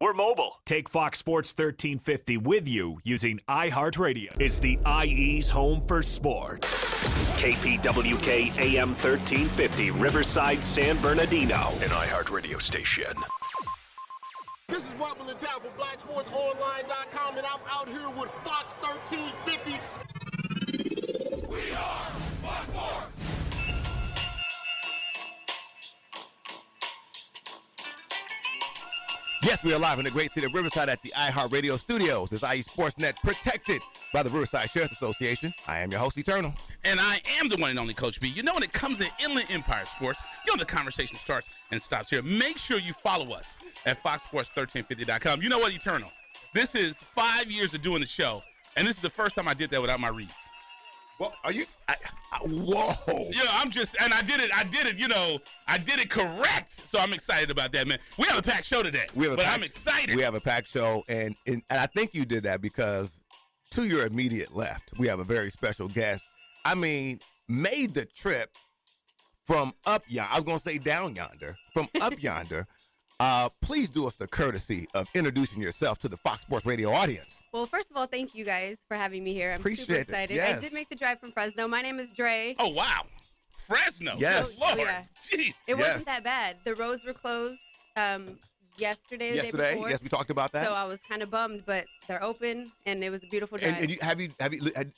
We're mobile. Take Fox Sports 1350 with you using iHeartRadio. It's the IE's home for sports. KPWK AM 1350, Riverside, San Bernardino, an iHeartRadio station. This is Rubble in town for BlackSportsOnline.com, and I'm out here with Fox 1350. We are Fox Sports. Yes, we are live in the great city of Riverside at the iHeartRadio studios. This is IE Sportsnet, protected by the Riverside Sheriff's Association. I am your host, Eternal. And I am the one and only Coach B. You know, when it comes to Inland Empire Sports, you know the conversation starts and stops here. Make sure you follow us at FoxSports1350.com. You know what, Eternal? This is 5 years of doing the show, and this is the first time I did that without my reads. Well, are you? Whoa! You know, I did it correct. So I'm excited about that, man. We have a packed show today, I'm excited. We have a packed show, and I think you did that because to your immediate left, we have a very special guest. I mean, made the trip from up yonder. I was going to say down yonder, from up yonder. Please do us the courtesy of introducing yourself to the Fox Sports Radio audience. Well, first of all, thank you guys for having me here. I'm super excited. Yes. I did make the drive from Fresno. My name is Dre. Oh, wow. Fresno. Yes. Lord. Yeah. Jeez. It wasn't that bad. The roads were closed yesterday, the day before. Yes, we talked about that. So I was kind of bummed, but they're open, and it was a beautiful drive. And have you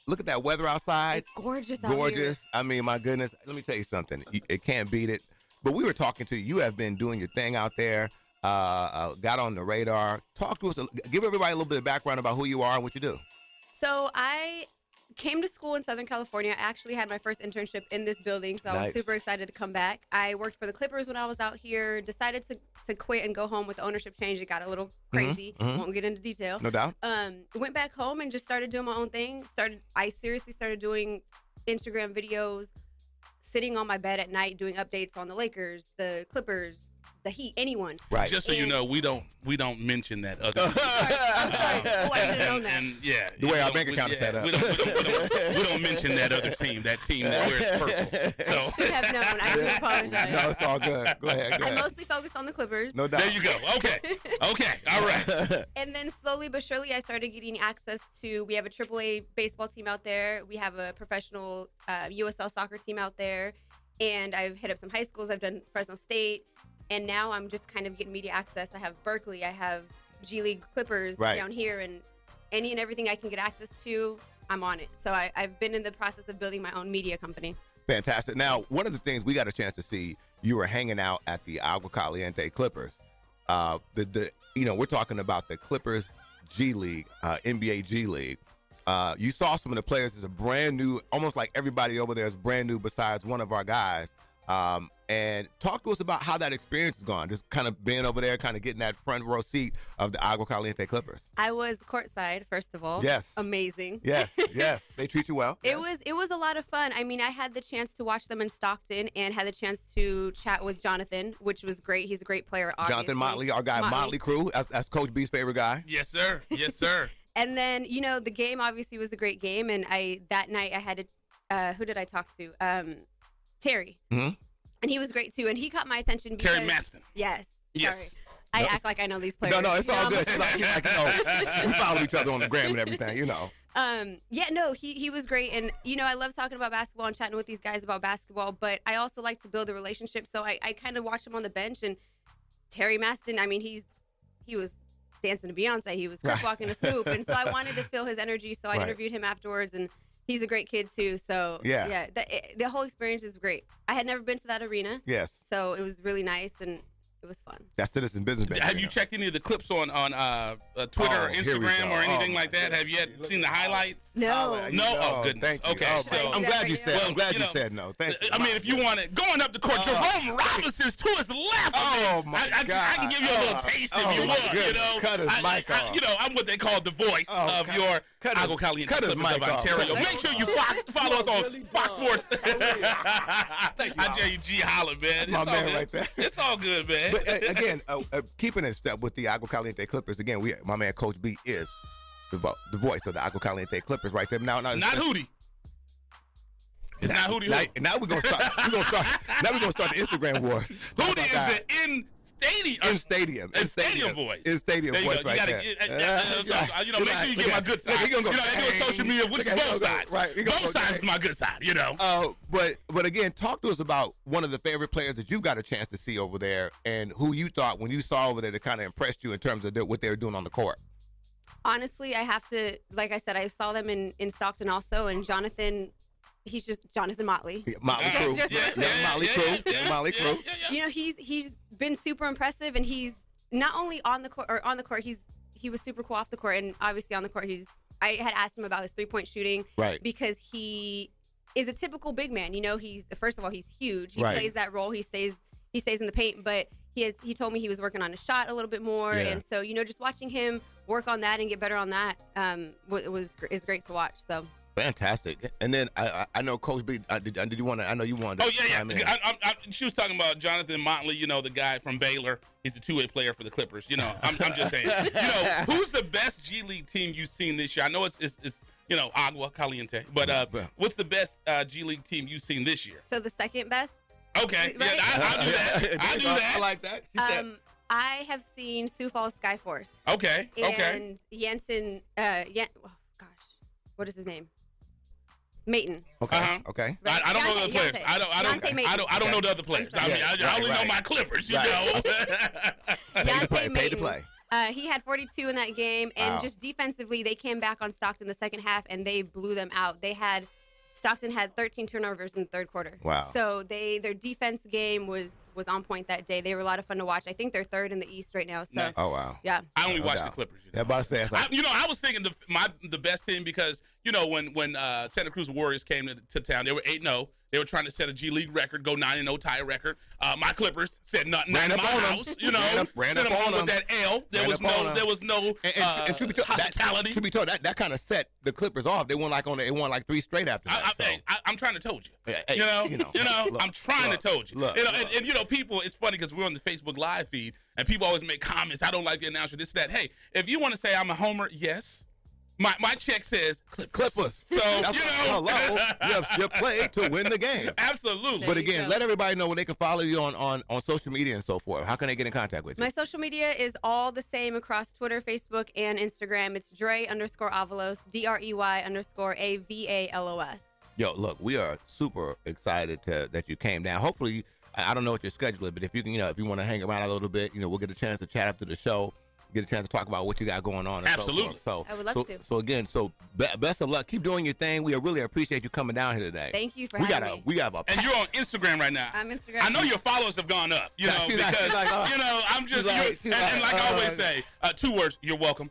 look at that weather outside? It's gorgeous out Gorgeous. here. I mean, my goodness. Let me tell you something. It can't beat it. But we were talking to you. You have been doing your thing out there. Got on the radar. Talk to us. Give everybody a little bit of background about who you are and what you do. So I came to school in Southern California. I actually had my first internship in this building, so I was super excited to come back. I worked for the Clippers when I was out here, decided to quit and go home with the ownership change. It got a little crazy. Won't get into detail. No doubt. Went back home and just started doing my own thing. I seriously started doing Instagram videos, sitting on my bed at night doing updates on the Lakers, the Clippers, the Heat, anyone. Right. Just so you know, we don't mention that other. I'm sorry. Oh, I should have known that. And yeah, the way our bank account is set up. We don't mention that other team. That team that wears purple. So. I should have known. I do apologize. No, it's all good. Go ahead. I mostly focused on the Clippers. No doubt. There you go. Okay. All right. And then slowly but surely, I started getting access to. We have a AAA baseball team out there. We have a professional USL soccer team out there, and I've hit up some high schools. I've done Fresno State. And now I'm just kind of getting media access. I have Berkeley. I have G League Clippers down here. And any and everything I can get access to, I'm on it. So I've been in the process of building my own media company. Fantastic. Now, one of the things we got a chance to see, you were hanging out at the Agua Caliente Clippers. We're talking about the Clippers G League, NBA G League. You saw some of the players as a brand new, almost like everybody over there is brand new besides one of our guys. And talk to us about how that experience has gone, just kind of being over there, kind of getting that front row seat of the Agua Caliente Clippers. I was courtside, first of all. Yes. Amazing. Yes. They treat you well. It was a lot of fun. I mean, I had the chance to watch them in Stockton and had the chance to chat with Jonathan, which was great. He's a great player, obviously. Jonathan Motley, our guy, Motley Crew. That's Coach B's favorite guy. Yes, sir. Yes, sir. And then, the game obviously was a great game. And that night I had to, who did I talk to? Terry. Mm-hmm. And he was great, too. And he caught my attention because... Terry Maston. Yes. Yes. Sorry. I act like I know these players. No, it's all good. She's like, we follow each other on the gram and everything, He was great. And, I love talking about basketball and chatting with these guys about basketball. But I also like to build a relationship. So I kind of watched him on the bench. And Terry Maston, I mean, he was dancing to Beyonce. He was walking to Snoop. And so I wanted to feel his energy. So I interviewed him afterwards. And he's a great kid, too. So, the whole experience is great. I had never been to that arena. Yes. So it was really nice, and it was fun. That's Citizen Business Bank. Have you checked any of the clips on Twitter or Instagram or anything like that? Have you yet seen the highlights? No. No? Oh, goodness. Thank you. Okay. So I'm glad you said. I'm glad you said no. Thank you. I mean, if you want it, going up the court, Jerome Robinson's to his left. Oh my God! I can give you a little taste if you want. Cut his mic off. I'm what they call the voice of your Agua Caliente Clippers of Ontario. Make sure you follow us on Fox Sports. Thank you. I tell you, G holla, man. That's my man right there. It's all good, man. But again, keeping in step with the Agua Caliente Clippers. Again, my man Coach B is the voice of the Agua Caliente Clippers right there. Now not Hootie. It's not Hootie. Now we're gonna start. Now we're gonna start the Instagram war. Hootie is the stadium voice. In stadium voice right there. Make sure you get my good side. They do social media, which is both sides. Right. Both sides is my good side, But again, talk to us about one of the favorite players that you got a chance to see over there and who you thought when you saw over there that kind of impressed you in terms of what they were doing on the court. Honestly, I have to, like I said, I saw them in Stockton also, and Jonathan, he's just Jonathan Motley. Motley Crew. Motley Crew. You know, he's been super impressive, and he's not only on the court, he was super cool off the court, and obviously on the court, I had asked him about his 3-point shooting, right? Because he is a typical big man. You know, first of all, he's huge. He plays that role. He stays in the paint, but he told me he was working on his shot a little bit more, and so just watching him work on that and get better on that is great to watch. So fantastic. And then I know Coach B. Did you want to? I know you wanted. Oh yeah. She was talking about Jonathan Motley. The guy from Baylor. He's the two-way player for the Clippers. I'm just saying. Who's the best G League team you've seen this year? I know it's Agua Caliente, but what's the best G League team you've seen this year? So the second best. Okay, right? I'll do that. I like that. I have seen Sioux Falls Skyforce. Okay. And Jansen. What is his name? Mayton. Okay. Okay. Right. I don't know the other players. I don't know the other players. I only know my Clippers. Pay to play. He had 42 in that game, and just defensively, they came back on Stockton the second half, and they blew them out. Stockton had 13 turnovers in the third quarter. Wow. So their defense game was on point that day. They were a lot of fun to watch. I think they're third in the East right now. So. Nice. Oh wow. Yeah. I only watch the Clippers. Yeah, about to say. I was thinking the best team because when Santa Cruz Warriors came to town, they were 8-0. They were trying to set a G League record, go 9-0, tie a record. My Clippers said nothing in my house. Ran up on with that L. There was no hospitality. To be told, that kind of set the Clippers off. They won like 3 straight after that. I'm trying to told you. Look, I'm trying to told you. Look, and people, it's funny because we're on the Facebook Live feed and people always make comments. I don't like the announcer. This, that. Hey, if you want to say I'm a homer, yes. My check says Clippers. So, hello, you play to win the game. Absolutely. But again, let everybody know where they can follow you on social media and so forth. How can they get in contact with you? My social media is all the same across Twitter, Facebook, and Instagram. It's Dre_Avalos, DREY_AVALOS. Yo, look, we are super excited that you came down. Hopefully, I don't know what your schedule is, but if you can, if you want to hang around a little bit, we'll get a chance to chat after the show. Get a chance to talk about what you got going on. And absolutely. So I would love to. So again, best of luck. Keep doing your thing. We really appreciate you coming down here today. Thank you for having me. We have a. And you're on Instagram right now. I'm Instagram. I know your followers have gone up. I'm just and like I always say, 2 words. You're welcome.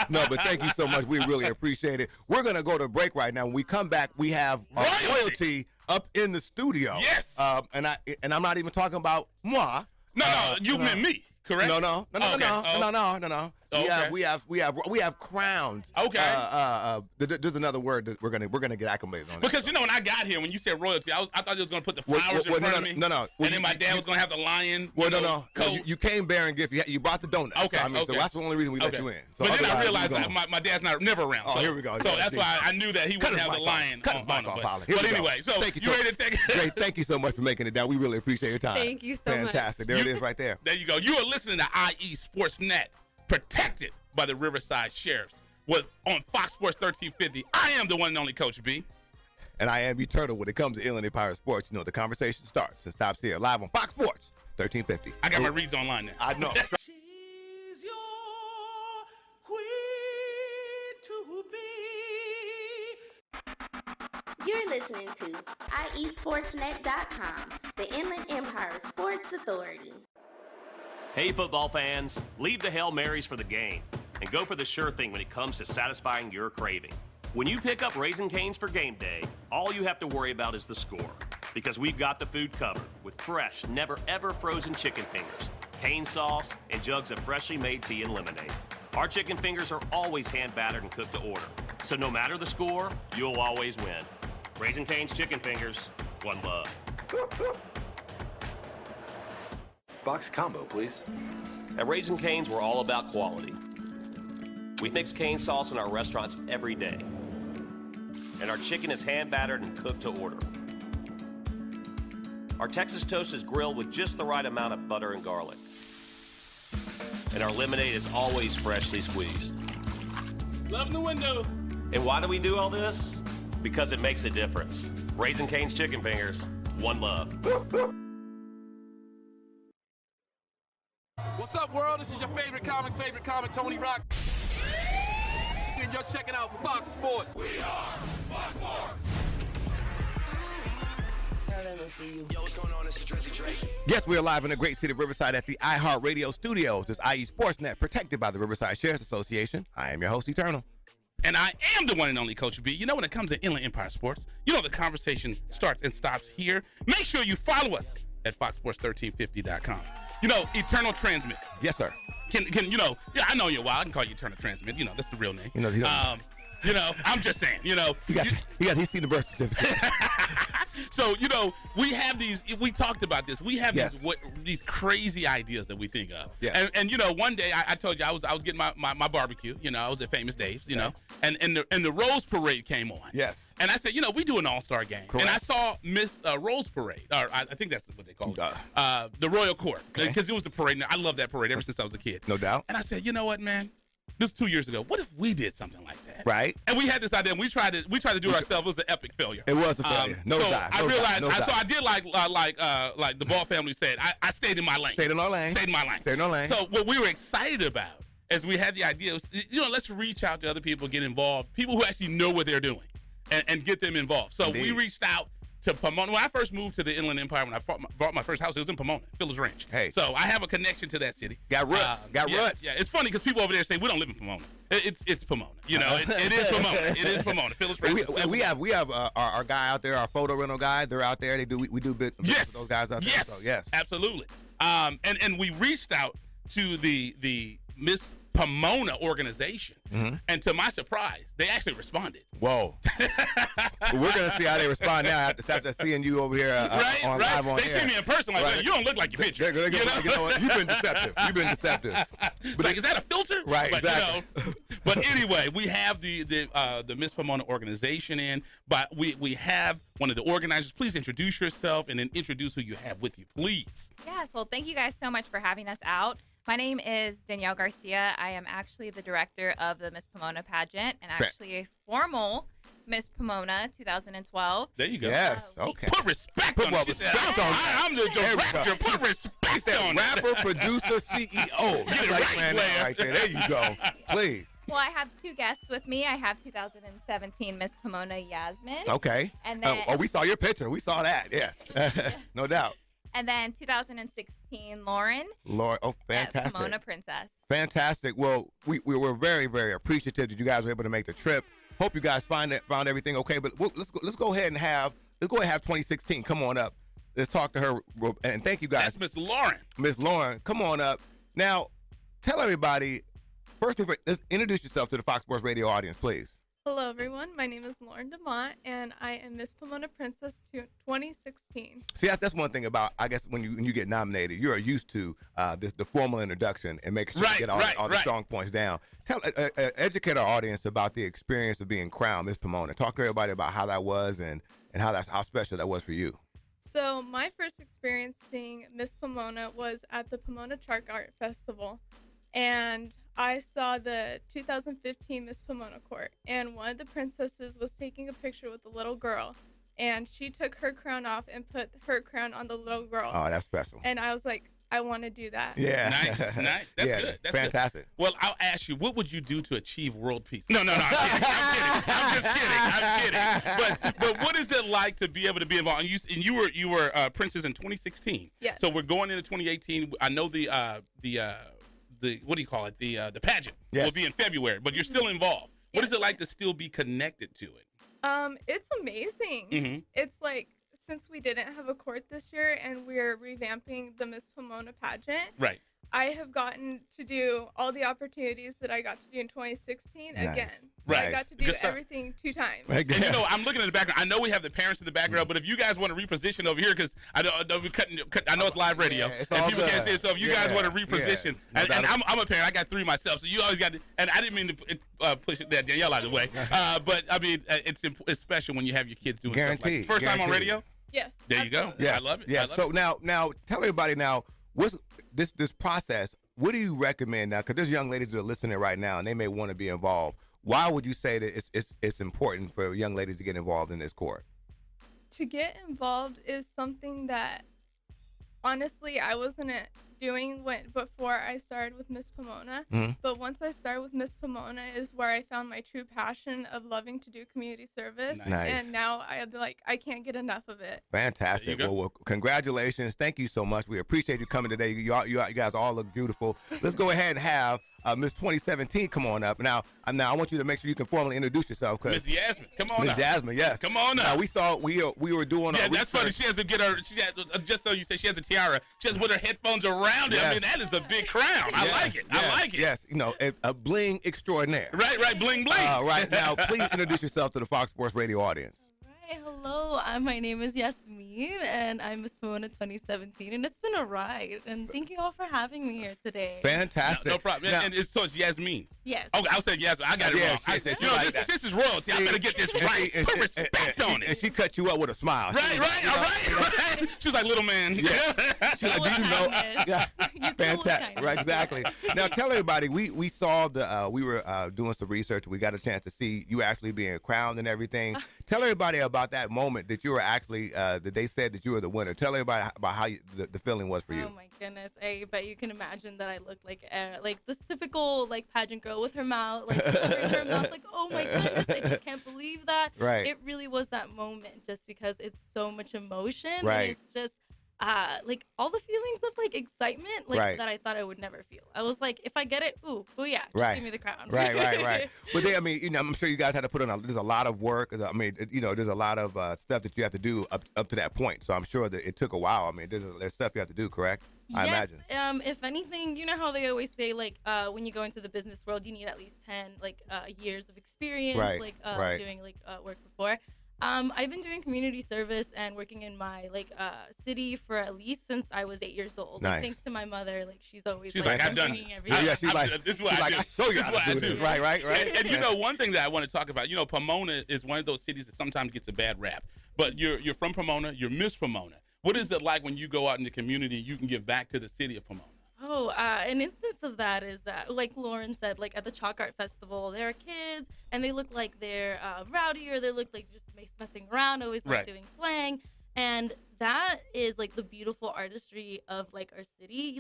No, but thank you so much. We really appreciate it. We're gonna go to break right now. When we come back, we have royalty up in the studio. Yes. And I'm not even talking about moi. No, you meant me. Correct? No. Okay. We have crowns. Okay. There's another word that we're gonna get acclimated on. Because when I got here, when you said royalty, I thought they was gonna put the flowers in front of me. No. And then my dad was gonna have the lion. You came bearing gift. You brought the donuts. Okay. So that's the only reason we let you in. So but then I realized my dad's never around. Oh, here we go. So that's why I knew that he wouldn't have the lion on him. But anyway, so you ready to take it? Great. Thank you so much for making it down. We really appreciate your time. Thank you so much. Fantastic. There it is right there. There you go. You are listening to IE Sportsnet, protected by the Riverside Sheriffs, on Fox Sports 1350. I am the one and only Coach B. And I am eternal when it comes to Illinois Pirate Sports. The conversation starts and stops here, live on Fox Sports 1350. I got my reads online now. I know. She's your queen to be. You're listening to IESportsNet.com, the Inland Empire Sports Authority. Hey, football fans, leave the Hail Marys for the game and go for the sure thing when it comes to satisfying your craving. When you pick up Raising Cane's for game day, all you have to worry about is the score, because we've got the food covered with fresh, never-ever frozen chicken fingers, cane sauce, and jugs of freshly made tea and lemonade. Our chicken fingers are always hand-battered and cooked to order, so no matter the score, you'll always win. Raising Cane's chicken fingers, one love. Box combo, please. At Raising Cane's, we're all about quality. We mix cane sauce in our restaurants every day. And our chicken is hand-battered and cooked to order. Our Texas toast is grilled with just the right amount of butter and garlic. And our lemonade is always freshly squeezed. Loving the window. And why do we do all this? Because it makes a difference. Raising Cane's Chicken Fingers, one love. What's up, world? This is your favorite comic, Tony Rock. And you're checking out Fox Sports. We are Fox Sports. Yo, what's going on? This is Drizzy Drake. Yes, we are live in the great city of Riverside at the iHeartRadio studios. This IE Sportsnet, protected by the Riverside Sheriff's Association. I am your host, Eternal. And I am the one and only Coach B. You know, when it comes to Inland Empire Sports, you know the conversation starts and stops here. Make sure you follow us at foxsports1350.com. You know, Eternal Transmit. Yes, sir. Can you know, yeah, I know you're wild. I can call you Eternal Transmit. You know, that's the real name. You know, I'm just saying, you know. He's seen the birth certificate. So, you know, we have these, we talked about this. We have Yes. these crazy ideas that we think of. Yes. And you know, one day I told you I was getting my barbecue, you know, I was at Famous Dave's, you know, and the Rose Parade came on. Yes. And I said, you know, we do an all-star game. Correct. And I saw Miss Rose Parade, or I think that's what they call it, the Royal Court, because it was the parade. And I love that parade ever since I was a kid. No doubt. And I said, you know what, man? This was 2 years ago. What if we did something like that? Right. And we had this idea, and we tried to do it ourselves. It was an epic failure. It was a failure. No doubt. I realized, so I did like the Ball family said, I stayed in my lane. Stayed in our lane. Stayed in my lane. Stayed in our lane. So what we were excited about as we had the idea was, you know, let's reach out to other people, get involved, people who actually know what they're doing, and get them involved. So Indeed. we reached out to Pomona. When I first moved to the Inland Empire, when I bought my first house, it was in Pomona, Phillips Ranch. Hey. So I have a connection to that city. Got roots. Roots. Yeah, it's funny because people over there say we don't live in Pomona. It's Pomona. You know, it is Pomona. It is Pomona. Phillips Ranch. We have our guy out there, our photo rental guy. They're out there. We do business with those guys out there. Yes. So, yes. Absolutely. And we reached out to the Miss Pomona organization, and to my surprise, they actually responded. Whoa. We're gonna see how they respond now after seeing you over here on live on They air. see me in person, like, you don't look like your picture. They're gonna you know what? You've been deceptive. But like, is that a filter? Right, But, exactly. You know, but anyway, we have the Miss Pomona organization in, but we have one of the organizers. Please introduce yourself and then introduce who you have with you, please. Yes, well, thank you guys so much for having us out. My name is Danielle Garcia. I am actually the director of the Miss Pomona pageant and actually a formal Miss Pomona 2012. There you go. Yes, okay. Put respect on it. She said, I'm the director. Put respect on it. Rapper, producer, CEO. Get it right, player. Right there. There you go. Please. Well, I have two guests with me. I have 2017 Miss Pomona Yasmin. Okay. And then, we saw your picture. We saw that. Yes. No doubt. And then 2016 Lauren. Lauren, oh, fantastic. Pomona Princess. Fantastic. Well, we were very, very appreciative that you guys were able to make the trip. Hope you guys found everything okay. But let's go ahead and have 2016. Come on up. Let's talk to her. And thank you guys. That's Miss Lauren. Miss Lauren, come on up. Now, tell everybody, first of all, let's introduce yourself to the Fox Sports Radio audience, please. Hello, everyone. My name is Lauren DeMont, and I am Miss Pomona Princess 2016. See, that's one thing about, I guess, when you get nominated, you're used to the formal introduction and making sure you get all the strong points down. Educate our audience about the experience of being crowned Miss Pomona. Talk to everybody about how that was and how special that was for you. So my first experience seeing Miss Pomona was at the Pomona Chalk Art Festival, and I saw the 2015 Miss Pomona Court, and one of the princesses was taking a picture with a little girl, and she took her crown off and put her crown on the little girl. Oh, that's special. And I was like, I want to do that. Yeah. Nice. That's good. That's fantastic. Good. Well, I'll ask you, what would you do to achieve world peace? No, I'm kidding. I'm kidding. But what is it like to be able to be involved? And you were princess in 2016. Yes. So we're going into 2018. I know the what do you call it? The pageant will be in February, but you're still involved. What is it like to still be connected to it? It's amazing. It's like, since we didn't have a court this year and we're revamping the Miss Pomona pageant, right? I have gotten to do all the opportunities that I got to do in 2016 again. So right. I got to do everything 2 times. And, you know, I'm looking at the background. I know we have the parents in the background, but if you guys want to reposition over here, because I know it's live radio, and people can't see it. So if you guys want to reposition, and I'm a parent, I got 3 myself, so you always got to. And I didn't mean to push that Danielle out of the way, but I mean it's special when you have your kids doing stuff like that. First time on radio. Yes. There you go. absolutely. Yes. I love it. Yeah. I love So it. now tell everybody now what's this process. What do you recommend now? Because there's young ladies that are listening right now and they may want to be involved. Why would you say that it's important for young ladies to get involved in this court? To get involved is something that honestly I wasn't doing before I started with Miss Pomona. Mhm. But once I started with Miss Pomona is where I found my true passion of loving to do community service. Nice. And now I can't get enough of it. Fantastic. There you go. Well, congratulations. Thank you so much. We appreciate you coming today. You guys all look beautiful. Let's go ahead and have Miss 2017 come on up. Now I want you to make sure you can formally introduce yourself. Miss Yasmin, come on Miss up. Jasmine, yes. Come on up. Now, we were doing Yeah, our that's funny. research. She has to get her. Just so you say, she has a tiara. She has to put her headphones around it. I Yes. mean, that is a big crown. I like it. I like it. Yes, a bling extraordinaire. Right, bling bling. Right now, please introduce yourself to the Fox Sports Radio audience. Hi, hello. My name is Yasmin, and I'm Miss Pomona 2017, and it's been a ride. And thank you all for having me here today. Fantastic. No problem. Now- And it's Yasmin. Yes. Okay, I was saying Yasmin. I got it Yes, wrong. yes, You know, this is royalty. I better get this right. Put respect on And it. she cut you up with a smile. Right, all right. She was like, little man. Yes. She's like, do you know? Yeah. Fantastic. Right, exactly. Now tell everybody, we saw we were doing some research. We got a chance to see you actually being crowned and everything. Tell everybody about that moment that you were actually that they said that you were the winner. Tell everybody about how the feeling was for you. Oh my goodness! I bet you can imagine that I looked like this typical pageant girl with her mouth covering her mouth oh my goodness! I just can't believe that. Right. It really was that moment just because it's so much emotion. Right. And it's just all the feelings of excitement Right. that I thought I would never feel. I was like, if I get it, ooh yeah, just Right. give me the crown. Right. But I mean, I'm sure you guys had to put on. There's a lot of work. I mean, there's a lot of stuff that you have to do up to that point. So I'm sure that it took a while. I mean, there's stuff you have to do, correct? I imagine. If anything, you know how they always say when you go into the business world, you need at least 10 years of experience, Right. doing work before. I've been doing community service and working in my city for at least since I was 8 years old. Nice. Thanks to my mother, she's always She's like, I've done doing this. everything. Yeah, she's like, this is what I do. I show you This is how what to I do do. this. Right. And you know, one thing that I want to talk about, Pomona is one of those cities that sometimes gets a bad rap. But you're from Pomona. You're Miss Pomona. What is it like when you go out in the community, you can give back to the city of Pomona? Oh, an instance of that is that, like Lauren said, at the Chalk Art Festival, there are kids, and they look like they're rowdy, or they look like just messing around, always Right. doing slang, and that is the beautiful artistry of our city.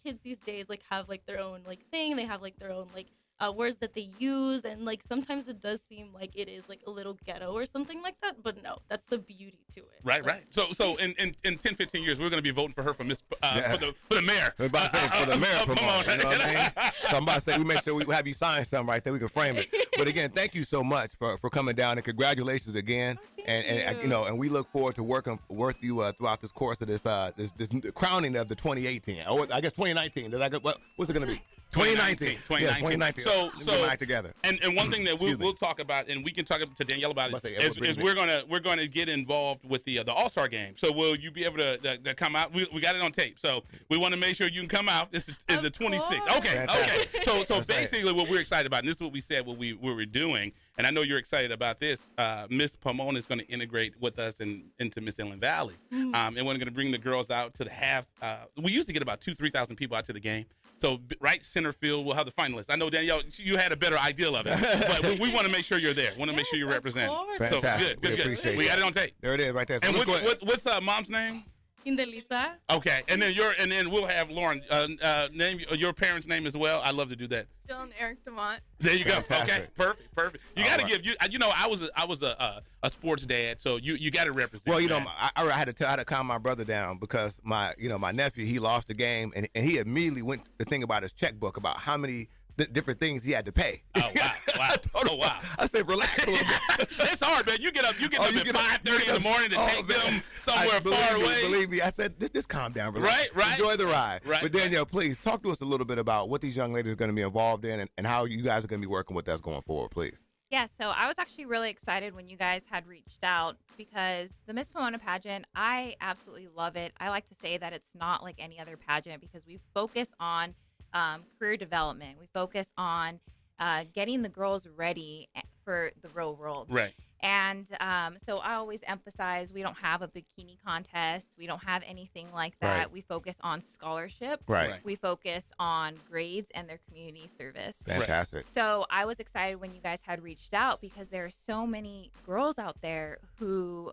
Kids these days have their own thing. They have their own words that they use, and sometimes it does seem like it is a little ghetto or something like that, but no, that's the beauty to it. Right. So in 10, 15 years, we're going to be voting for her for Miss for the mayor. I was about to say for the mayor of Pomona. You know what I mean? So I'm about to say we make sure we have you sign something right there. We can frame it. But again, thank you so much for coming down, and congratulations again. And we look forward to working with you throughout this course of this crowning of the 2018. Oh, I guess 2019. What's it going to be? 2019. Yes, 2019. So Get back together. And one thing that we'll talk about, and we can talk to Danielle about it, is we're gonna get involved with the All-Star game. So will you be able to come out? We got it on tape, so we want to make sure you can come out. It's the 26th. Okay. So basically, what we're excited about, and this is what we said, what we were doing, and I know you're excited about this. Miss Pomona is going to integrate with us into Miss Inland Valley, and we're going to bring the girls out to the half. We used to get about 2,000-3,000 people out to the game. So right center field, we'll have the finalists. I know, Danielle, you had a better idea of it, but we want to make sure you're there. Want to make sure you represent. Fantastic. So good. We got it on tape. There it is, right there. So And what's mom's name? Indelisa. Okay, and then we'll have Lauren name your parents' name as well. I love to do that. John Eric DeMont. There you go. Fantastic. Okay, perfect. You got to give I was a sports dad, so you got to represent. Well, I had to calm my brother down because my nephew, he lost the game, and he immediately went to think about his checkbook about how many different things he had to pay. Oh wow! I said, relax a little bit. It's hard, man. You get up at 5:30 in the morning to take them somewhere far away. Believe me, I said, just calm down, relax. Right. Enjoy the ride. Right. But Danielle, please talk to us a little bit about what these young ladies are going to be involved in, and how you guys are going to be working with us going forward, please. Yeah, so I was actually really excited when you guys had reached out because the Miss Pomona pageant, I absolutely love it. I like to say that it's not like any other pageant because we focus on career development. We focus on getting the girls ready for the real world. Right. And so I always emphasize we don't have a bikini contest. We don't have anything like that. Right. We focus on scholarship. Right. We focus on grades and their community service. Fantastic. So I was excited when you guys had reached out because there are so many girls out there who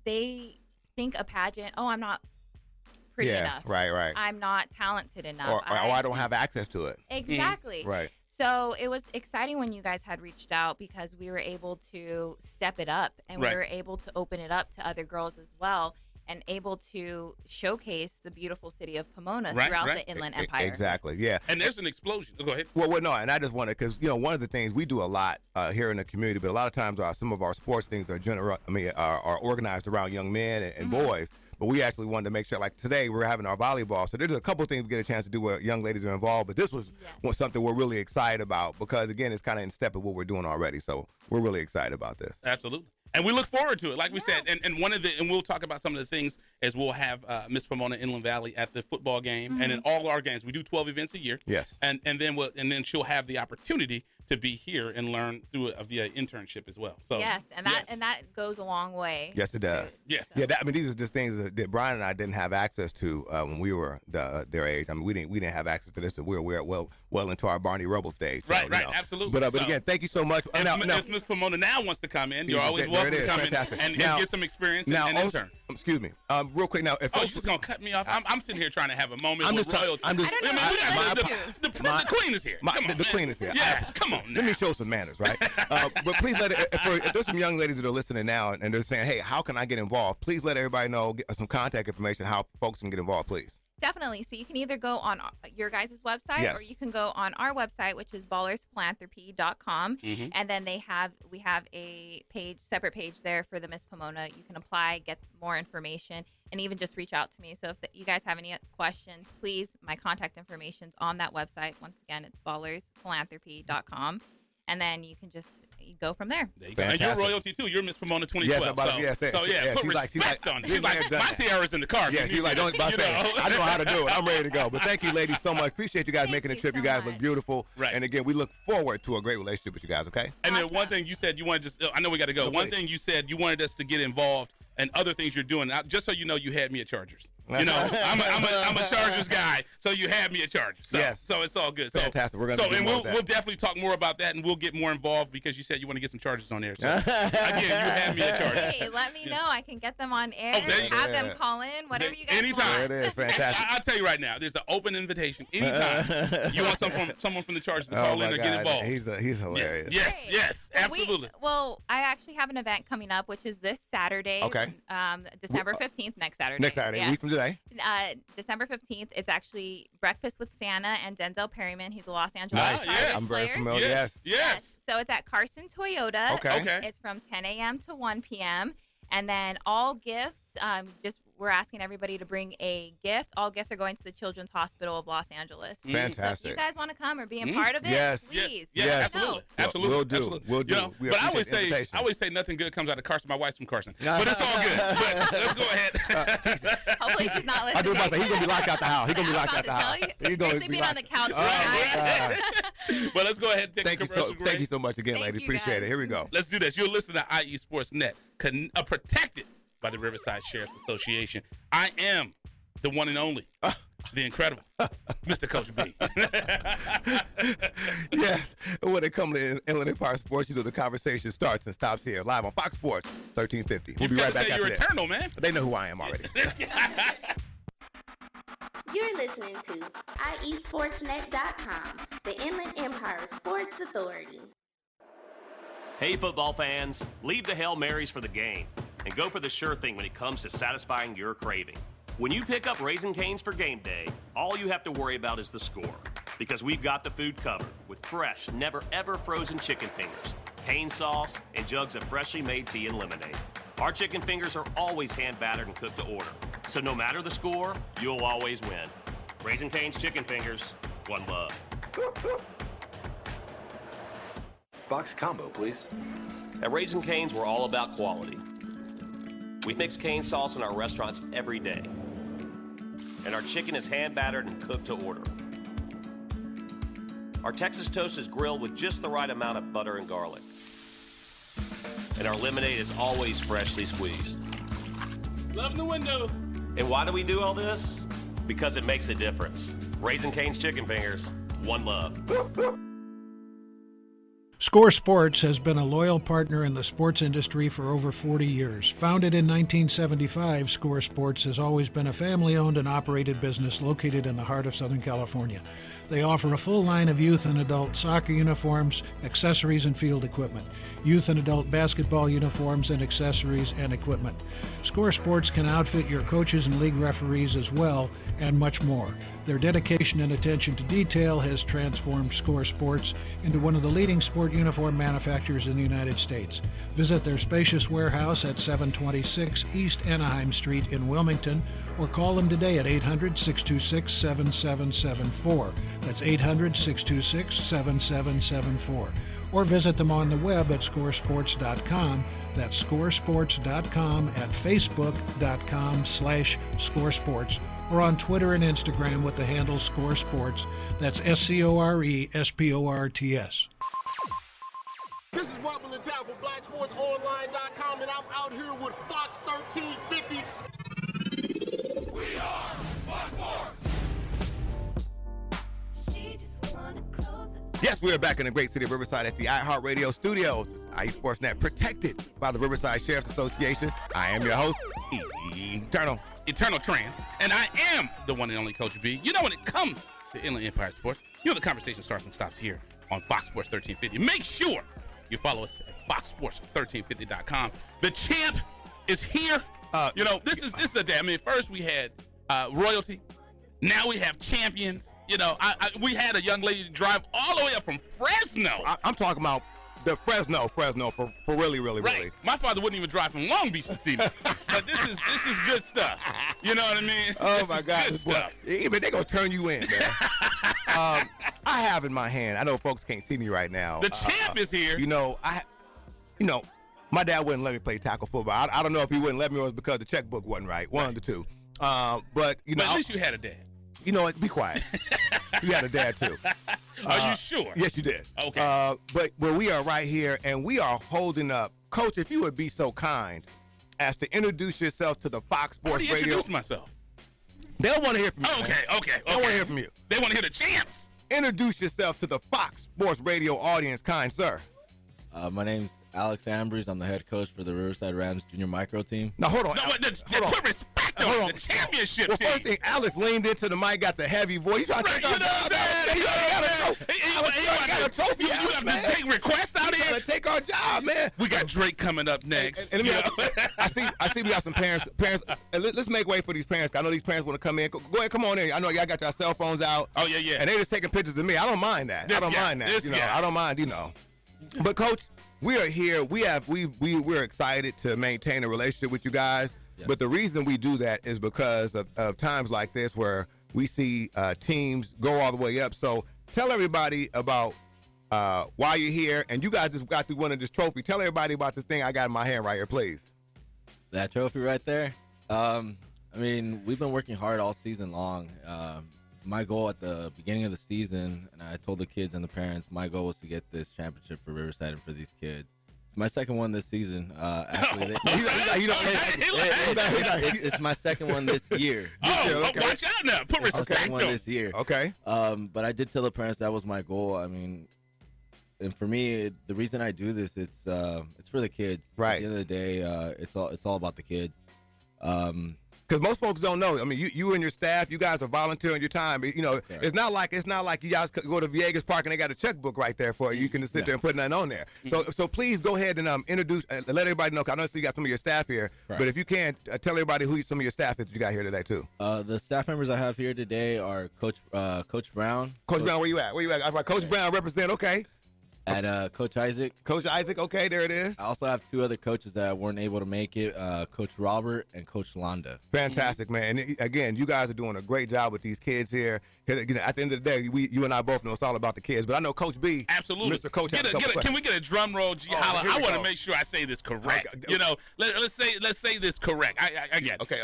they think a pageant, oh, I'm not pretty enough. Right. I'm not talented enough. Or I don't have access to it. Exactly. Right. So it was exciting when you guys had reached out because we were able to step it up and we were able to open it up to other girls as well and able to showcase the beautiful city of Pomona throughout the Inland Empire. Exactly, yeah. And there's an explosion. Go ahead. Well, no, and I just wanted, because, one of the things we do a lot here in the community, but a lot of times some of our sports things are organized around young men and boys. But we actually wanted to make sure, like today, we're having our volleyball. So there's a couple of things we get a chance to do where young ladies are involved. But this was something we're really excited about because, again, it's kind of in step with what we're doing already. So we're really excited about this. Absolutely. And we look forward to it. Like we said, and and we'll talk about some of the things as we'll have Miss Pomona Inland Valley at the football game and in all our games. We do 12 events a year. Yes. And then she'll have the opportunity to be here and learn through via internship as well. So yes, and that goes a long way. Yes, it does. Yes. Yeah, these are just things that Brian and I didn't have access to when we were their age. I mean, we didn't have access to this. We're well into our Barney Rubble stage. So, right, absolutely. But again, thank you so much. If Miss Pomona now wants to come in, you're always welcome to come in and get some experience and intern. Excuse me, real quick now. You're just gonna cut me off? I'm sitting here trying to have a moment with royalty. The queen is here. The queen is here. Yeah, come on. Let me show some manners, right? But please if there's some young ladies that are listening now and they're saying, hey, how can I get involved? Please let everybody know, get some contact information, how folks can get involved, please. Definitely. So you can either go on your guys' website or you can go on our website, which is ballersphilanthropy.com. And then we have a separate page there for the Miss Pomona. You can apply, get more information, and even just reach out to me. So if you guys have any questions, please, my contact information's on that website. Once again, it's ballersphilanthropy.com. And then you can just go from there. There you go. And you're royalty too. You're Miss Pomona 2012. Put respect on it. She's like, my tiara's in the car. Yeah, she's like, don't say I know how to do it. I'm ready to go. But thank you, ladies, so much. Appreciate you guys making the trip. You guys look beautiful. Right. And again, we look forward to a great relationship with you guys, okay? And then one thing you said you wanted I know we got to go. One thing you said you wanted us to get involved and other things you're doing. Just so you know, you had me at Chargers. I'm a Chargers guy, so you had me at Chargers. So, so it's all good. So, fantastic. We're gonna we'll definitely talk more about that, and we'll get more involved because you said you want to get some Chargers on there. So again, you had me at Chargers. Hey, let me know. I can get them on air. Have them call in. Whatever you guys anytime. want. There it is. Fantastic. I'll tell you right now, there's an open invitation. Anytime you want someone from the Chargers to call in or get involved. He's hilarious. Yes, absolutely. I actually have an event coming up, which is this Saturday. Okay. December 15th, next Saturday. Next Saturday, a week from today. December 15th. It's actually Breakfast with Santa and Denzel Perryman. He's a Los Angeles I'm very familiar. Yes. So it's at Carson Toyota. Okay. It's from 10 a.m. to 1 p.m. And then all gifts, we're asking everybody to bring a gift. All gifts are going to the Children's Hospital of Los Angeles. Fantastic. So if you guys want to come or be a part of it, please. Yes, absolutely. We'll do. But I always say nothing good comes out of Carson. My wife's from Carson. But it's all good. But let's go ahead. Hopefully she's not listening. I do about to say, he's going to be locked out the house. He's going to be locked out the house. He's going to be on the couch. But let's go ahead and take a commercial break. Thank you so much again, ladies. Appreciate it. Here we go. Let's do this. You're listening to IE Sports Net, protected by the Riverside Sheriff's Association. I am the one and only, the incredible, Mr. Coach B. Yes. When it comes to Inland Empire Sports, the conversation starts and stops here, live on Fox Sports 1350. We'll be right back after this. You're eternal, man. They know who I am already. You're listening to IESportsNet.com, the Inland Empire Sports Authority. Hey, football fans, leave the Hail Marys for the game and go for the sure thing when it comes to satisfying your craving. When you pick up Raising Cane's for game day, all you have to worry about is the score, because we've got the food covered with fresh, never-ever frozen chicken fingers, cane sauce, and jugs of freshly made tea and lemonade. Our chicken fingers are always hand-battered and cooked to order, so no matter the score, you'll always win. Raising Cane's chicken fingers, one love. Box combo, please. At Raising Cane's, we're all about quality. We mix cane sauce in our restaurants every day. And our chicken is hand-battered and cooked to order. Our Texas toast is grilled with just the right amount of butter and garlic. and our lemonade is always freshly squeezed. Love the window. And why do we do all this? Because it makes a difference. Raising Cane's Chicken Fingers, one love. Score Sports has been a loyal partner in the sports industry for over 40 years. Founded in 1975, Score Sports has always been a family-owned and operated business located in the heart of Southern California. They offer a full line of youth and adult soccer uniforms, accessories, and field equipment, youth and adult basketball uniforms and accessories and equipment. Score Sports can outfit your coaches and league referees as well, and much more. Their dedication and attention to detail has transformed Score Sports into one of the leading sport uniform manufacturers in the United States. Visit their spacious warehouse at 726 East Anaheim Street in Wilmington, or call them today at 800-626-7774. That's 800-626-7774. Or visit them on the web at scoresports.com. That's scoresports.com, at facebook.com/scoresports, or on Twitter and Instagram with the handle Score Sports. That's SCORESPORTS. This is Rumble in Town for BlackSportsOnline.com, and I'm out here with Fox 1350. We are Fox Sports. Yes, we are back in the great city of Riverside at the iHeartRadio studios. This is IE Sportsnet, protected by the Riverside Sheriff's Association. I am your host, Eternal Trans, and I am the one and only Coach B. You know, when it comes to Inland Empire Sports, you know the conversation starts and stops here on Fox Sports 1350. Make sure you follow us at foxsports1350.com. The champ is here. This is a day. I mean, first we had royalty. Now we have champions. You know, we had a young lady drive all the way up from Fresno. I'm talking about the Fresno for really. My father wouldn't even drive from Long Beach to see me. But this is good stuff. You know what I mean? Oh, my God. Good stuff. Even they're going to turn you in, man. I have in my hand, I know folks can't see me right now. The champ is here. My dad wouldn't let me play tackle football. I don't know if he wouldn't let me or it was because the checkbook wasn't right. One of the two. But at least you had a dad. You know what? Be quiet. You had a dad, too. Are you sure? Yes, you did. Okay. But we are right here, and we are holding up. Coach, if you would be so kind as to introduce yourself to the Fox Sports Radio. I already introduced myself. They'll want to hear from you. Okay. They want to hear from you. They want to hear the champs. Introduce yourself to the Fox Sports Radio audience, kind sir. My name's Alex Ambrose. I'm the head coach for the Riverside Rams Junior Micro Team. Now, hold on. Put respect on the championship team. First thing, Alex leaned into the mic, got the heavy voice. You trying to take our job? You got a trophy. You have to take requests out here. Take our job, man. We got Drake coming up next. And I see we got some parents. Let's make way for these parents. I know these parents want to come in. Go ahead, come on in. I know y'all got your cell phones out. Oh, yeah. And they just taking pictures of me. I don't mind that. I don't mind that. I don't mind, But, Coach, we are here. We're excited to maintain a relationship with you guys. Yes. But the reason we do that is because of times like this where we see teams go all the way up. So tell everybody about why you're here. And you guys just got through winning this trophy. Tell everybody about this thing I got in my hand right here, please. That trophy right there? We've been working hard all season long. My goal at the beginning of the season, and I told the kids and the parents, my goal was to get this championship for Riverside and for these kids. It's my second one this season. It's my second one this year. Watch out now. Put respect. It's my second one this year. Okay. But I did tell the parents that was my goal. And for me, the reason I do this, it's for the kids. Right. At the end of the day, it's all about the kids. Because most folks don't know. I mean, you and your staff, you guys are volunteering your time. It's not like you guys go to Viegas Park and they got a checkbook right there for you. You can just sit there and put nothing on there. So please go ahead and introduce, let everybody know. I know you got some of your staff here, but if you can, tell everybody who some of your staff is that you got here today too. The staff members I have here today are Coach Brown. Coach Brown, where you at? Coach Brown represent. Okay. And Coach Isaac. Coach Isaac, okay, there it is. I also have two other coaches that weren't able to make it, Coach Robert and Coach Londa. Fantastic, man. And again, you guys are doing a great job with these kids here. At the end of the day, you and I both know it's all about the kids. But I know Coach B, absolutely, Mr. Coach, can we get a drum roll? I want to make sure I say this correct. Okay. Let's say this correct. I get it. Okay,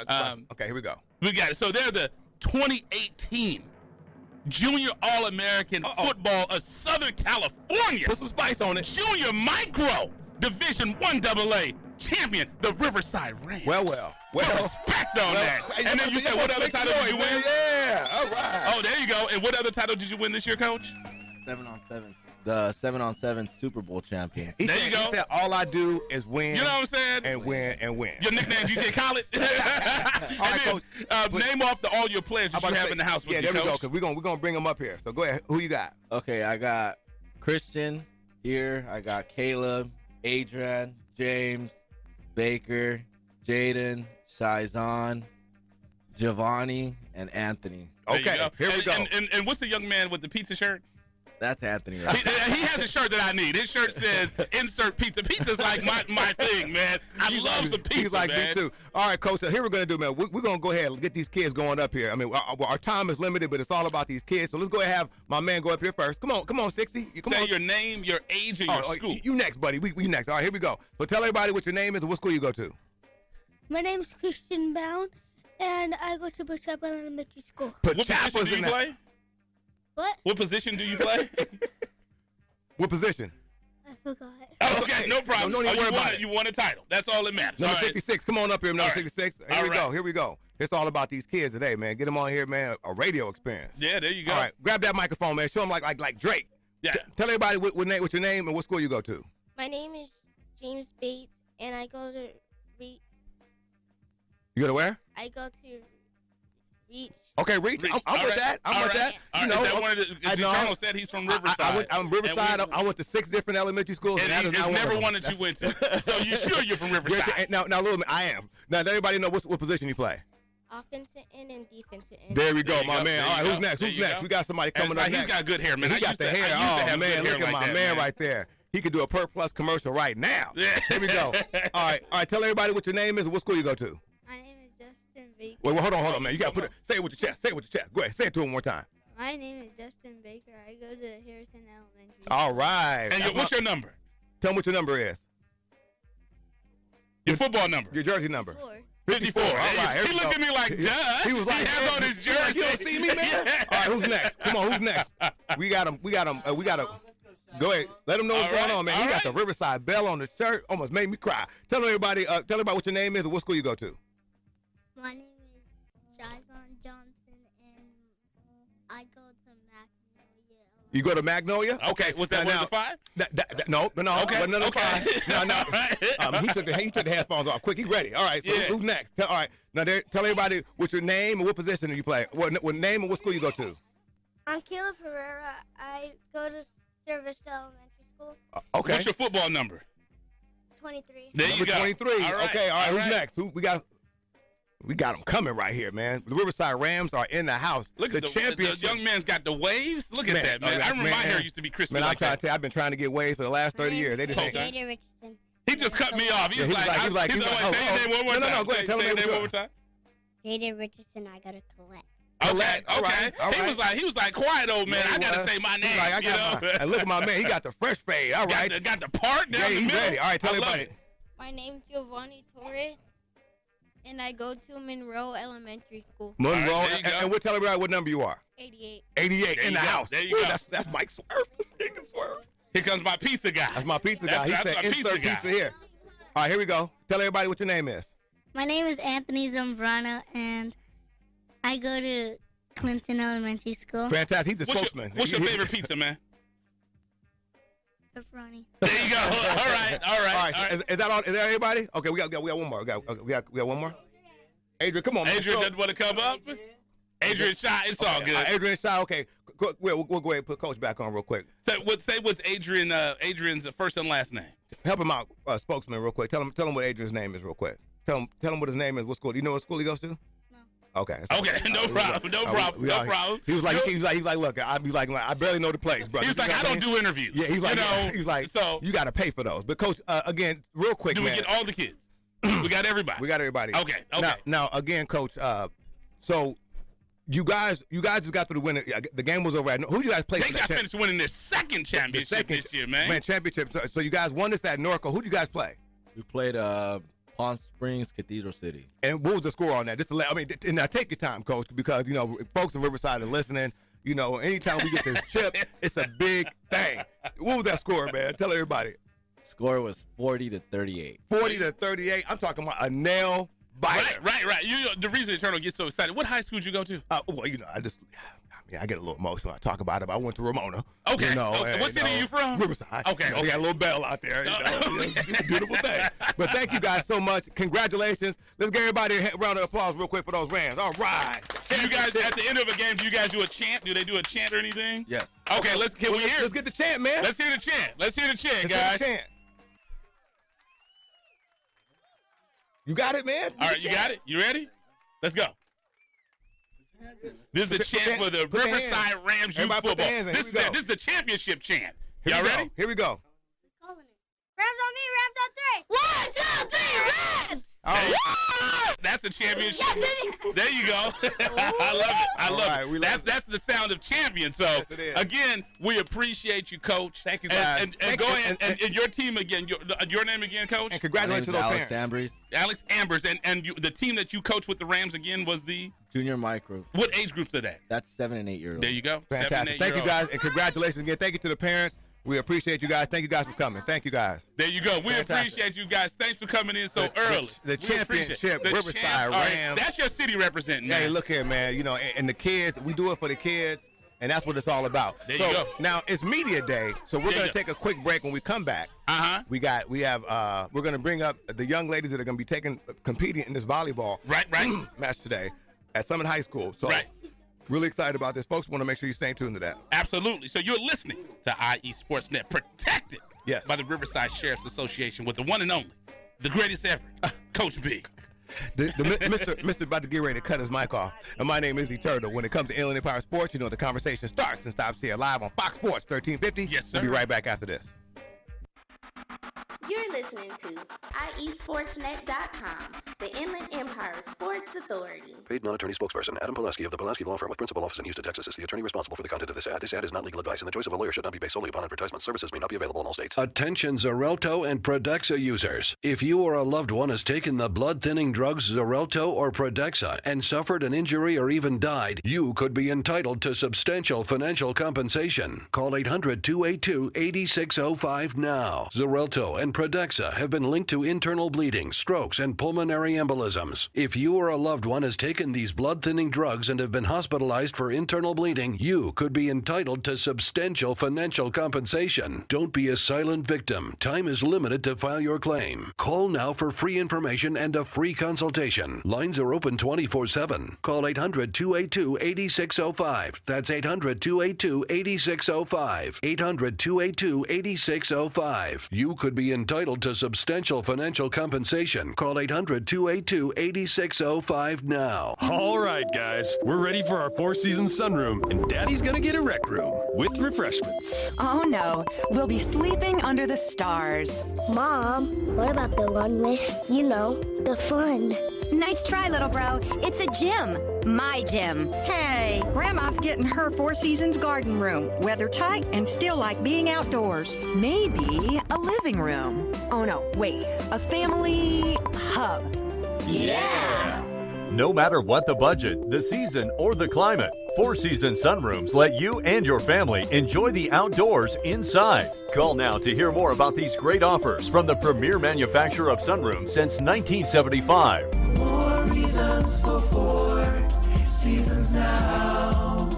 okay, here we go. We got it. So they're the 2018 Junior All-American Football of Southern California. Put some spice on it. Junior Micro Division I AA champion, the Riverside Rams. Well. Respect on that. And then you said, what other title did you win? Yeah, all right. Oh, there you go. And what other title did you win this year, Coach? 7-on-7. The 7-on-7 Super Bowl champion. He said, all I do is win. You know what I'm saying? And win and win. Your nickname, DJ Khaled? All right, Coach. Name off all your players that you have in the house with you, there we go, Coach. because we're gonna bring them up here. So go ahead. Who you got? Okay, I got Christian here. I got Caleb, Adrian, James, Baker, Jaden, Shizan, Giovanni, and Anthony. Okay, here we go. And what's the young man with the pizza shirt? That's Anthony, right? He has a shirt that I need. His shirt says "Insert pizza." Pizza's like my thing, man. I love some pizza, He's like man. me too. All right, Coach. So here we're gonna do, man. We're gonna go ahead and get these kids going up here. I mean, our time is limited, but it's all about these kids. So let's go ahead and have my man go up here first. Come on, 60. Say your name, your age, and your school. You next, buddy. We next. All right, here we go. So tell everybody what your name is and what school you go to. My name is Christian Bound, and I go to Bishop Elementary School. What position do you play? What? What position do you play? What position? I forgot. Oh, okay, no problem. Don't even worry about it. You won a title. That's all that matters. Number all right. 66. Come on up here, number 66. Here we go. It's all about these kids today, man. Get them on here, man. A radio experience. Yeah, there you go. All right, grab that microphone, man. Show them like Drake. Yeah. Tell everybody what your name and what school you go to. My name is James Bates, and I go to You go to where? I go to Reach. Okay, Reach. I'm with that. I'm with that. You know, is that one of the Eternal said he's from Riverside. I'm Riverside. I went to 6 different elementary schools. And it's never one that you went to. So you sure you're from Riverside? Now, little I am. Now, let everybody know what position you play. Offensive end and defensive end. There we go, my man. All right, who's next? Who's next? We got somebody coming up next. He's got good hair, man. He got the hair. Oh, man, look at my man right there. He could do a Per Plus commercial right now. Here we go. All right. Tell everybody what your name is and what school you go to. My name is Justin Baker. Wait, hold on, man. You got to say it with your chest. Say it with your chest. Go ahead. Say it to him one more time. My name is Justin Baker. I go to Harrison Elementary. All right. And what's your number? Tell me what your number is. Your football number. Your jersey number. 54. All right. He looked at me like, duh. He was like, he has on his jersey. You don't see me, man? All right, who's next? Come on, who's next? We got him. We got to go ahead. Let him know what's going on, man. He got the Riverside Bell on the shirt. Almost made me cry. Tell everybody what your name is and what school you go to. My name is Shizan Johnson, and I go to Magnolia. You go to Magnolia? Okay. Was that one of the 5? No. Okay. None of the 5. No. He took the headphones off quick. He's ready. All right. So who's next? All right. Now, tell everybody what's your name and what position you play. What name and what school you go to. I'm Caleb Herrera. I go to Service Elementary School. Okay. What's your football number? 23. There you go. 23. All right. Okay. All right. Who's next? We got them coming right here, man. The Riverside Rams are in the house. Look at the championship. The young man's got the waves. Look at that, man. I remember my hair used to be crispy man, like that. I'm trying to tell you, I've been trying to get waves for the last 30 years. They just ain't. Jada Richardson. He just cut me off. He's like, say your name one more time. No, go ahead. Tell him name one more time. Jada Richardson, I got to collect. Okay. He was like, quiet, old man. I got to say my name. Like, and look at my man. He got the fresh fade. All right. Got the part down the he's middle. ready. All right. Tell everybody. My name's Giovanni Torres, and I go to Monroe Elementary School. Monroe. Right, and we'll tell everybody what number you are. 88. 88 in the house. There you go. That's Mike Swerve. Swerve. Here comes my pizza guy. That's my pizza guy. He said insert pizza here. All right, here we go. Tell everybody what your name is. My name is Anthony Zambrana, and I go to Clinton Elementary School. Fantastic. He's a spokesman. What's your favorite pizza, man? Pepperoni. There you go. All right. Is that all? Is that everybody? Okay, we got one more. We got one more. Adrian, come on, man. Adrian doesn't want to come up. Adrian Shy. It's all good. Adrian Shy. Okay, we'll go ahead and put Coach back on real quick. Say what's Adrian's first and last name. Help him out, spokesman, real quick. Tell him what Adrian's name is, real quick. Tell him what his name is. What school? Do you know what school he goes to? Okay. No problem. He was like, look, I barely know the place, brother. He's like, I don't do interviews. Yeah, he's like, so you got to pay for those. But Coach, again, real quick, do we get all the kids? We got everybody. We got everybody. Okay. Now, again, Coach. So you guys just got through the winning. The game was over. Who you guys played? They got finished winning their second championship this year, man. Championship. So you guys won this at Norco. Who did you guys play? We played Palm Springs Cathedral City. And what was the score on that? Just to and now take your time, Coach, because folks in Riverside are listening. Anytime we get this chip, it's a big thing. What was that score, man? Tell everybody. Score was 40-38. 40-38. I'm talking about a nail biter. Right. You know, the reason Eternal gets so excited. What high school did you go to? Well, I get a little emotional when I talk about it, but I went to Ramona. Okay. You know, what city are you from? Riverside. Okay. You know, we got a little bell out there. You know, it's a beautiful thing. But thank you guys so much. Congratulations. Let's give everybody a round of applause real quick for those Rams. All right. Do you guys, at the end of a game, do you guys do a chant? Do they do a chant or anything? Yes. Okay, let's hear it. Let's get the chant, man. Let's hear the chant. Let's hear the chant, Let's guys. hear the chant. You got it, man? All right, you got it? You ready? Let's go. This is the chant for the Riverside Rams youth football. This is the championship chant. Y'all ready? Here we go. Rams on me, Rams on 3. 1, 2, 3, Rams! Oh. That's the championship. There you go. I love it. That's the sound of champion. So, again, we appreciate you, Coach. Thank you, guys. And go ahead and your team again. Your name again, Coach? And congratulations to those Alex parents. Alex Ambers. And the team that you coach with the Rams again was the? Junior micro. What age groups are that? That's 7 and 8 year olds. There you go. Fantastic. Thank you, guys, and congratulations again. Thank you to the parents. We appreciate you guys. Thank you guys for coming. Thank you guys. There you go. We appreciate you guys. Thanks for coming in so early. The championship, Riverside Rams. That's your city representing, man. Hey, look here, man. You know, and the kids, we do it for the kids, and that's what it's all about. There you go. Now it's media day, so we're going to take a quick break. When we come back, we're going to bring up the young ladies that are going to be competing in this volleyball match today at Summit High School. So. Really excited about this. Folks, want to make sure you stay tuned to that. Absolutely. So you're listening to IE Sportsnet, protected by the Riverside Sheriff's Association with the one and only, the greatest ever, Coach B. Mr. about to get ready to cut his mic off. And my name is Eternal. When it comes to Inland Empire Sports, you know the conversation starts and stops here live on Fox Sports 1350. Yes, sir. We'll be right back after this. You're listening to IESportsNet.com, the Inland Empire Sports Authority. Paid non-attorney spokesperson Adam Pulaski of the Pulaski Law Firm with principal office in Houston, Texas is the attorney responsible for the content of this ad. This ad is not legal advice, and the choice of a lawyer should not be based solely upon advertisement. Services may not be available in all states. Attention Xarelto and Pradaxa users. If you or a loved one has taken the blood-thinning drugs Xarelto or Pradaxa and suffered an injury or even died, you could be entitled to substantial financial compensation. Call 800-282-8605 now. Xarelto and Pradaxa have been linked to internal bleeding, strokes, and pulmonary embolisms. If you or a loved one has taken these blood-thinning drugs and have been hospitalized for internal bleeding, you could be entitled to substantial financial compensation. Don't be a silent victim. Time is limited to file your claim. Call now for free information and a free consultation. Lines are open 24/7. Call 800-282-8605. That's 800-282-8605. 800-282-8605. You could be entitled to substantial financial compensation. Call 800-282-8605 now. All right, guys, we're ready for our Four Seasons sunroom, and Daddy's gonna get a rec room with refreshments. Oh no, we'll be sleeping under the stars. Mom, what about the one with, the fun? Nice try, little bro. It's a gym. My gym. Hey, Grandma's getting her Four Seasons garden room. Weather tight and still like being outdoors. Maybe a living room. Oh no, wait. A family hub. Yeah! No matter what the budget, the season, or the climate, Four Seasons sunrooms let you and your family enjoy the outdoors inside. Call now to hear more about these great offers from the premier manufacturer of sunrooms since 1975. More reasons for Four Seasons now.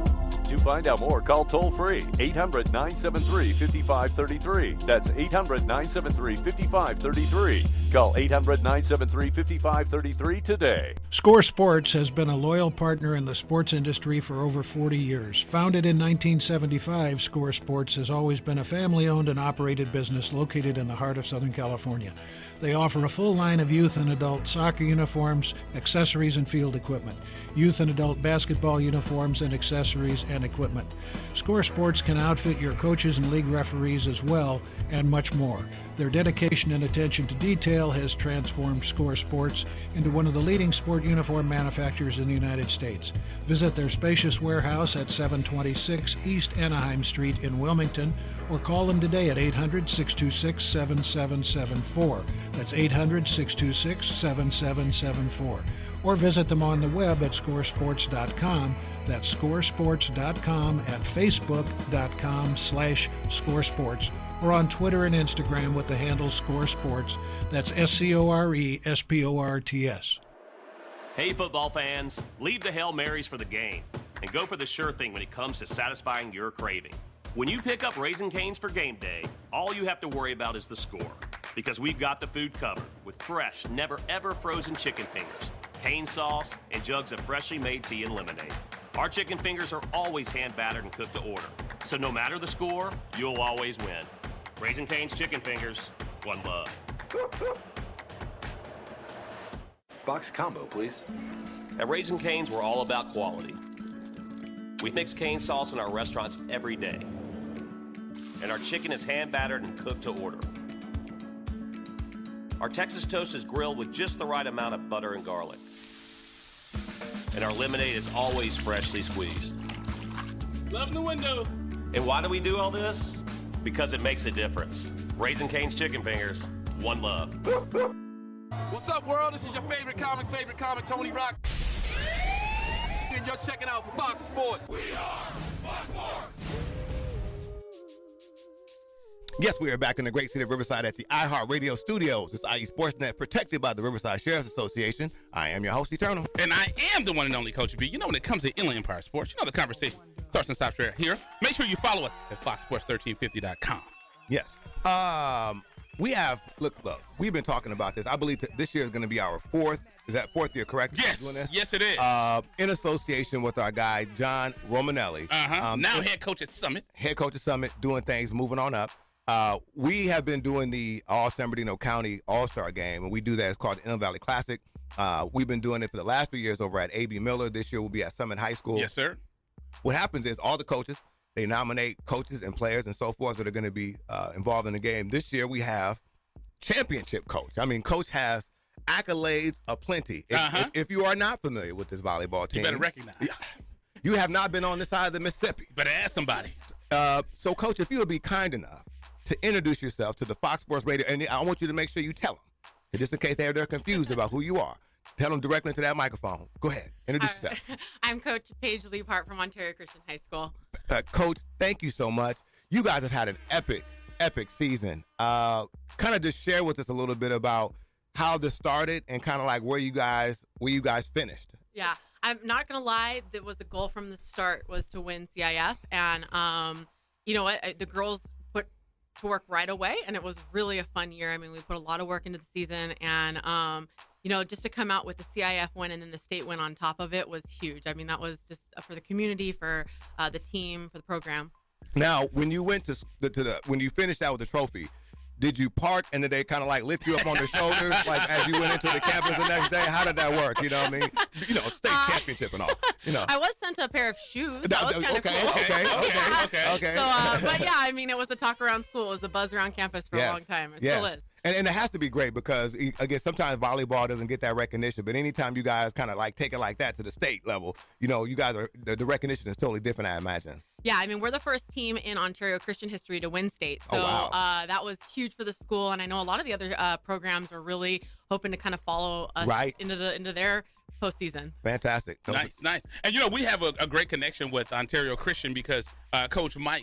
To find out more, call toll-free 800-973-5533. That's 800-973-5533. Call 800-973-5533 today. Score Sports has been a loyal partner in the sports industry for over 40 years. Founded in 1975, Score Sports has always been a family-owned and operated business located in the heart of Southern California. They offer a full line of youth and adult soccer uniforms, accessories, and field equipment, youth and adult basketball uniforms and accessories and equipment. Score Sports can outfit your coaches and league referees as well, and much more. Their dedication and attention to detail has transformed Score Sports into one of the leading sport uniform manufacturers in the United States. Visit their spacious warehouse at 726 East Anaheim Street in Wilmington, or call them today at 800-626-7774. That's 800-626-7774. Or visit them on the web at scoresports.com. That's scoresports.com, at facebook.com/scoresports, or on Twitter and Instagram with the handle Score Sports. That's SCORESPORTS. Hey, football fans, leave the Hail Marys for the game and go for the sure thing when it comes to satisfying your craving. When you pick up Raisin Cane's for game day, all you have to worry about is the score, because we've got the food covered with fresh, never ever frozen chicken fingers, cane sauce, and jugs of freshly made tea and lemonade. Our chicken fingers are always hand battered and cooked to order, so no matter the score, you'll always win. Raisin Cane's chicken fingers, one love. Box combo, please. At Raisin Cane's, we're all about quality. We mix cane sauce in our restaurants every day. And our chicken is hand battered and cooked to order. Our Texas toast is grilled with just the right amount of butter and garlic. And our lemonade is always freshly squeezed. Loving the window. And why do we do all this? Because it makes a difference. Raisin Cane's chicken fingers, one love. What's up, world? This is your favorite comic, Tony Rock. And you're checking out Fox Sports. We are Fox Sports. Yes, we are back in the great city of Riverside at the iHeartRadio studios. It's IE Sportsnet, protected by the Riverside Sheriff's Association. I am your host, Eternal. And I am the one and only Coach B. You know, when it comes to Inland Empire Sports, you know the conversation starts and stops right here. Make sure you follow us at foxsports1350.com. Yes. We have, look, we've been talking about this. I believe this year is going to be our fourth year, correct? Yes, doing this? yes it is. In association with our guy, John Romanelli. Now head coach at Summit. Head coach at Summit, doing things, moving on up. We have been doing the All-San Bernardino County All-Star Game, and we do that. It's called the Inland Valley Classic. We've been doing it for the last 3 years over at A.B. Miller. This year we'll be at Summit High School. Yes, sir. What happens is all the coaches, they nominate coaches and players and so forth that are going to be involved in the game. This year we have championship coach. I mean, coach has accolades aplenty. If you are not familiar with this volleyball team, you better recognize. You have not been on this side of the Mississippi. Better ask somebody. So, Coach, if you would be kind enough to introduce yourself to the Fox Sports Radio, and I want you to make sure you tell them, just in case they're confused about who you are. Tell them directly into that microphone. Go ahead. Introduce yourself. I'm Coach Paige Leapart from Ontario Christian High School. Coach, thank you so much. You guys have had an epic season. Kind of just share with us a little bit about how this started and kind of like where you guys finished. Yeah, I'm not gonna lie. That was the goal from the start, was to win CIF, and you know what? The girls put to work right away, and it was really a fun year. I mean, we put a lot of work into the season, and you know, just to come out with the CIF win and then the state win on top of it was huge. I mean, that was just for the community, for the team, for the program. Now, when you went to when you finished out with the trophy, did you park and did they kind of like lift you up on their shoulders like as you went into the campus the next day? How did that work? You know what I mean? You know, state championship and all. You know, I was sent a pair of shoes. That was kind of cool. Okay. So, but yeah, I mean, it was the talk around school. It was the buzz around campus for a long time. It still is. And it has to be great because, again, sometimes volleyball doesn't get that recognition. But anytime you guys kind of like take it like that to the state level, you know, you guys the recognition is totally different, I imagine. Yeah, I mean, we're the first team in Ontario Christian history to win state. So that was huge for the school. And I know a lot of the other programs are really hoping to kind of follow us into their postseason. Fantastic. Nice. And, you know, we have a great connection with Ontario Christian because Coach Matt,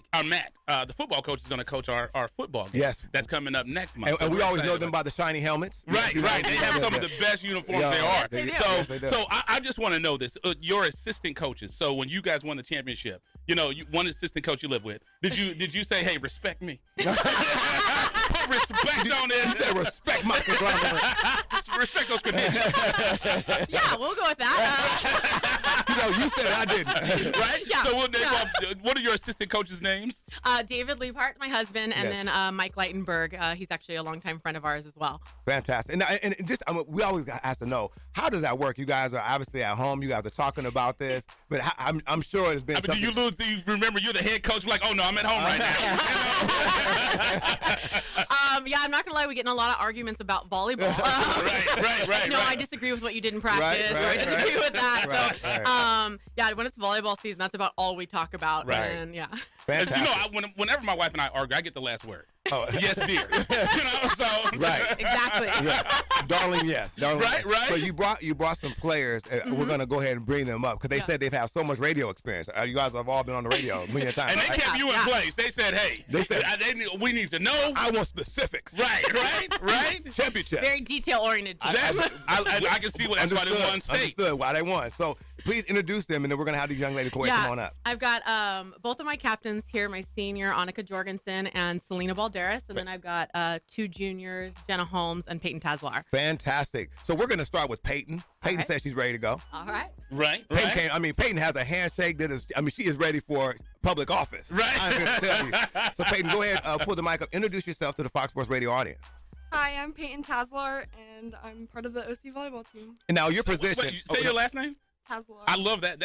the football coach, is going to coach our football game. Yes. That's coming up next month. And we always know them by the shiny helmets. Right. They have some of the best uniforms They do. So I just want to know this. Your assistant coaches, so when you guys won the championship, you know, one assistant coach you live with, did you say, hey, respect me? Put respect on this. You said respect my conglomerate. Respect those conditions. Yeah, we'll go with that. You said I didn't. Right? Yeah. So what are your assistant coaches' names? David Leapart, my husband, and then Mike Leitenberg. He's actually a longtime friend of ours as well. Fantastic. And just we always ask to know, how does that work? You guys are obviously at home. You guys are talking about this, but I'm sure it's been something. Do you remember you're the head coach? Like, oh no, I'm at home right now. Yeah, I'm not gonna lie. We get in a lot of arguments about volleyball. Right. You know, I disagree with what you did in practice, or I disagree with that. Yeah, when it's volleyball season, that's about all we talk about. Right. And yeah. Fantastic. You know, whenever my wife and I argue, I get the last word. Oh. Yes, dear. So right. Exactly. Yeah. Darling, yes. Darling, Right, yes. right. So you brought some players. We're going to go ahead and bring them up because they said they've had so much radio experience. You guys have all been on the radio a million times. And they kept you in place. They said, hey, we need to know. I want specifics. Right. Championship. Very detail-oriented. I can see that's why they won state. Understood why they won. So please introduce them, and then we're going to have these young ladies come on up. I've got both of my captains here, my senior, Annika Jorgensen, and Selena Balderas. And then I've got 2 juniors, Jenna Holmes and Peyton Taslar. Fantastic. So we're going to start with Peyton. Peyton says she's ready to go. All right. Right. Peyton has a handshake that is, she is ready for public office. Right. I'm going to tell you. So Peyton, go ahead, pull the mic up. Introduce yourself to the Fox Sports Radio audience. Hi, I'm Peyton Taslar, and I'm part of the OC volleyball team. And now your position. Wait, say your last name? Taslar. I love that.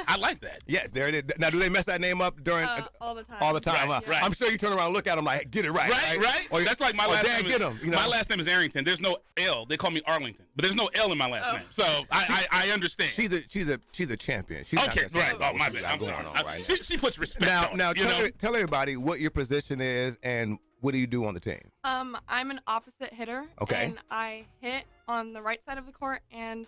I like that. Yeah, there it is. Now, do they mess that name up during all the time? All the time. Right, right. I'm sure you turn around and look at them like, get it right. Right. Or that's like my last Dad, name. Get him. My last name is Arrington. There's no L. They call me Arlington, but there's no L in my last name. So I understand. She's a champion. She's okay, not right. Oh, my bad. I'm sorry. Right? She puts respect on now it. tell everybody what your position is and what do you do on the team? I'm an opposite hitter. Okay. And I hit on the right side of the court, and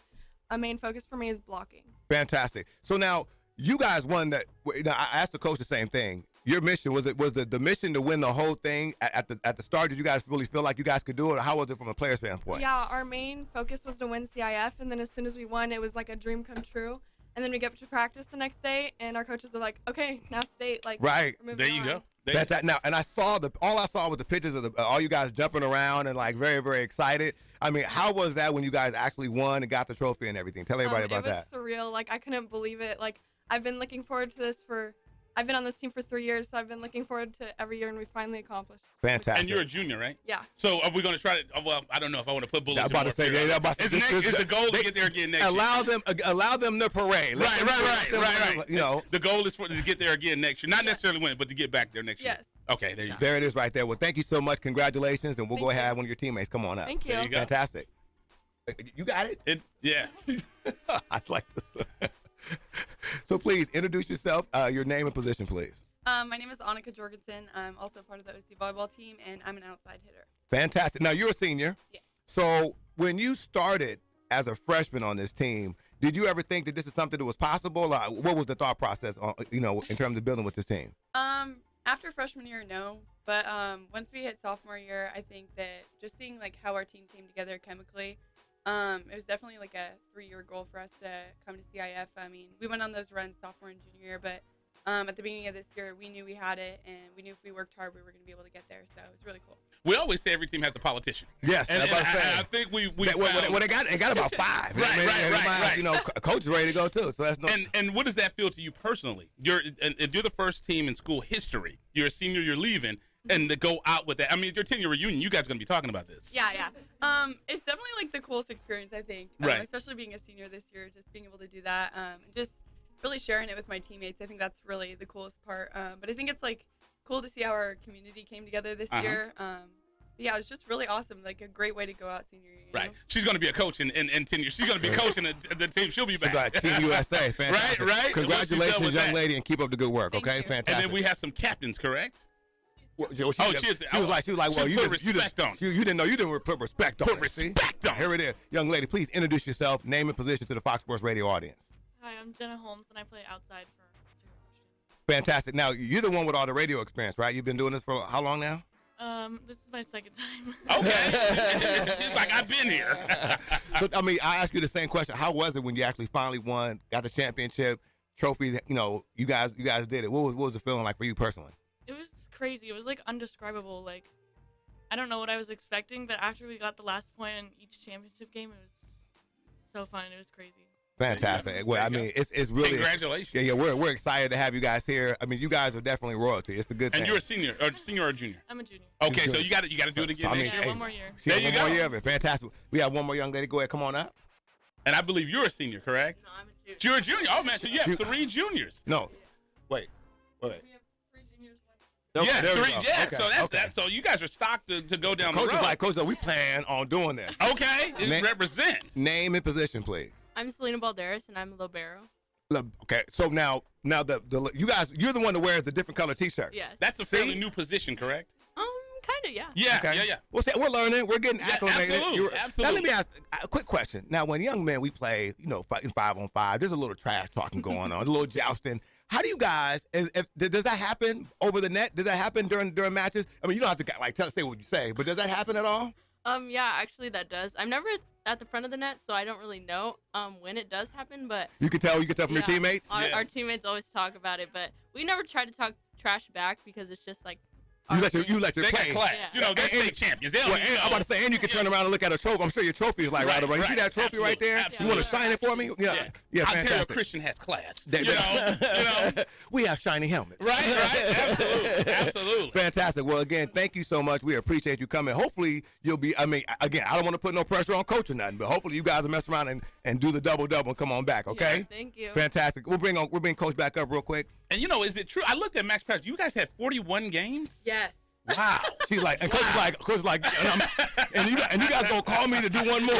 a main focus for me is blocking. Fantastic. So now you guys won that. Now I asked the coach the same thing. Your mission was the mission to win the whole thing at the start? Did you guys really feel like you guys could do it? Or how was it from a player standpoint? Yeah, our main focus was to win CIF, and then as soon as we won, it was like a dream come true. And then we get to practice the next day, and our coaches are like, "Okay, now state." Like, right there you go. Now, and I saw all I saw was the pictures of all you guys jumping around and like very, very excited. I mean, how was that when you guys actually won and got the trophy and everything? Tell everybody about that. It was surreal. Like, I couldn't believe it. Like, I've been looking forward to this I've been on this team for 3 years, so I've been looking forward to every year, and we finally accomplished. Fantastic. And you're a junior, right? Yeah. So are we going to try to? Well, I don't know if I want to put bullets. I'm about to say, Is the goal to get there again next year? Allow them to parade. Right. You know, the goal is to get there again next year, not necessarily win, but to get back there next year. Yes. Okay, there you go. There it is, right there. Well, thank you so much. Congratulations, and we'll go ahead and have one of your teammates come on up. Thank you. There you go. Fantastic. You got it. Yeah. I'd like to. So please introduce yourself, your name and position, please. My name is Annika Jorgensen. I'm also part of the OC volleyball team, and I'm an outside hitter. Fantastic. Now, you're a senior. Yeah. So when you started as a freshman on this team, did you ever think that this is something that was possible? What was the thought process, in terms of building with this team? After freshman year, no. But once we hit sophomore year, I think that just seeing, like, how our team came together chemically, it was definitely, like, a 3-year goal for us to come to CIF. I mean, we went on those runs sophomore and junior year, but at the beginning of this year, we knew we had it, and we knew if we worked hard, we were going to be able to get there. So it was really cool. We always say every team has a politician. Yes, and I think we they got about 5. Right. You know, coach is ready to go too. So that's no. And what does that feel to you personally? If you're the first team in school history, you're a senior, you're leaving, and to go out with that. I mean, your 10-year reunion, you guys are going to be talking about this. Yeah. It's definitely like the coolest experience, I think. Right. Especially being a senior this year, just being able to do that, and just really sharing it with my teammates. I think that's really the coolest part. But I think it's like cool to see how our community came together this year. Yeah, it was just really awesome. Like a great way to go out senior year. Right. She's going to be a coach in 10 years. She's going to be coaching the team. She'll be back. Team USA. Fantastic. Right. Congratulations, young lady, and keep up the good work. Thank okay. you. Fantastic. And then we have some captains, correct? She was like, well, you didn't know you didn't put respect on it. Respect on it. Here it is. Young lady, please introduce yourself, name and position to the Fox Sports Radio audience. Hi, I'm Jenna Holmes, and I play outside for. Fantastic. Now, you're the one with all the radio experience, right? You've been doing this for how long now? This is my second time. Okay. She's like, I've been here. So, I mean, I ask you the same question. How was it when you actually finally won, got the championship, trophies? You know, you guys did it. What was the feeling like for you personally? It was crazy. It was like undescribable. Like, I don't know what I was expecting, but after we got the last point in each championship game, it was so fun. It was crazy. Fantastic. Well, I mean, it's really congratulations. Yeah, we're excited to have you guys here. I mean, you guys are definitely royalty. It's a good thing. And you're a senior or junior? I'm a junior. Okay, so you got to do it again. So, I mean, one more year. There you go. One more year of it. Fantastic. We have one more young lady. Go ahead, come on up. And I believe you're a senior, correct? No, I'm a junior. You're a junior. Oh man, so you have 3 juniors. No, wait. We have 3 juniors. Okay, yeah, 3. Yeah, okay, so that's okay. that. So you guys are stocked to go down the road. Coach is like, Coach, we plan on doing this. Okay, represent. Name and position, please. I'm Selena Balderas, and I'm a libero. Okay, so now you guys, you're the one that wears the different color T-shirt. Yes. That's a fairly new position, correct? Kind of, yeah. Yeah. Well, see, we're learning. We're getting acclimated. Absolutely. Now, let me ask a quick question. Now, when young men, we play, fighting 5-on-5, there's a little trash talking going on, a little jousting. How do you guys, does that happen over the net? Does that happen during matches? I mean, you don't have to say what you say, but does that happen at all? Yeah, actually that does. I'm never at the front of the net, so I don't really know when it does happen, but You can tell from your teammates? Our teammates always talk about it, but we never try to talk trash back because it's just like You let your They got play. class. They're state champions. They don't even I'm about to say, and you can turn around and look at a trophy. I'm sure your trophy is like right around. You see that trophy right there? Absolutely. You want to shine it for me? Yeah, Ontario fantastic. Christian has class. You know, we have shiny helmets. Right. Absolutely. Fantastic. Well, again, thank you so much. We appreciate you coming. Hopefully, you'll be. I mean, again, I don't want to put no pressure on coach or nothing, but hopefully, you guys will mess around and do the double and come on back. Okay. Yeah, thank you. Fantastic. We'll bring coach back up real quick. And is it true? I looked at Max practice. You guys had 41 games. Yes. Wow. She's like, and coach like, and you guys gonna call me to do one more.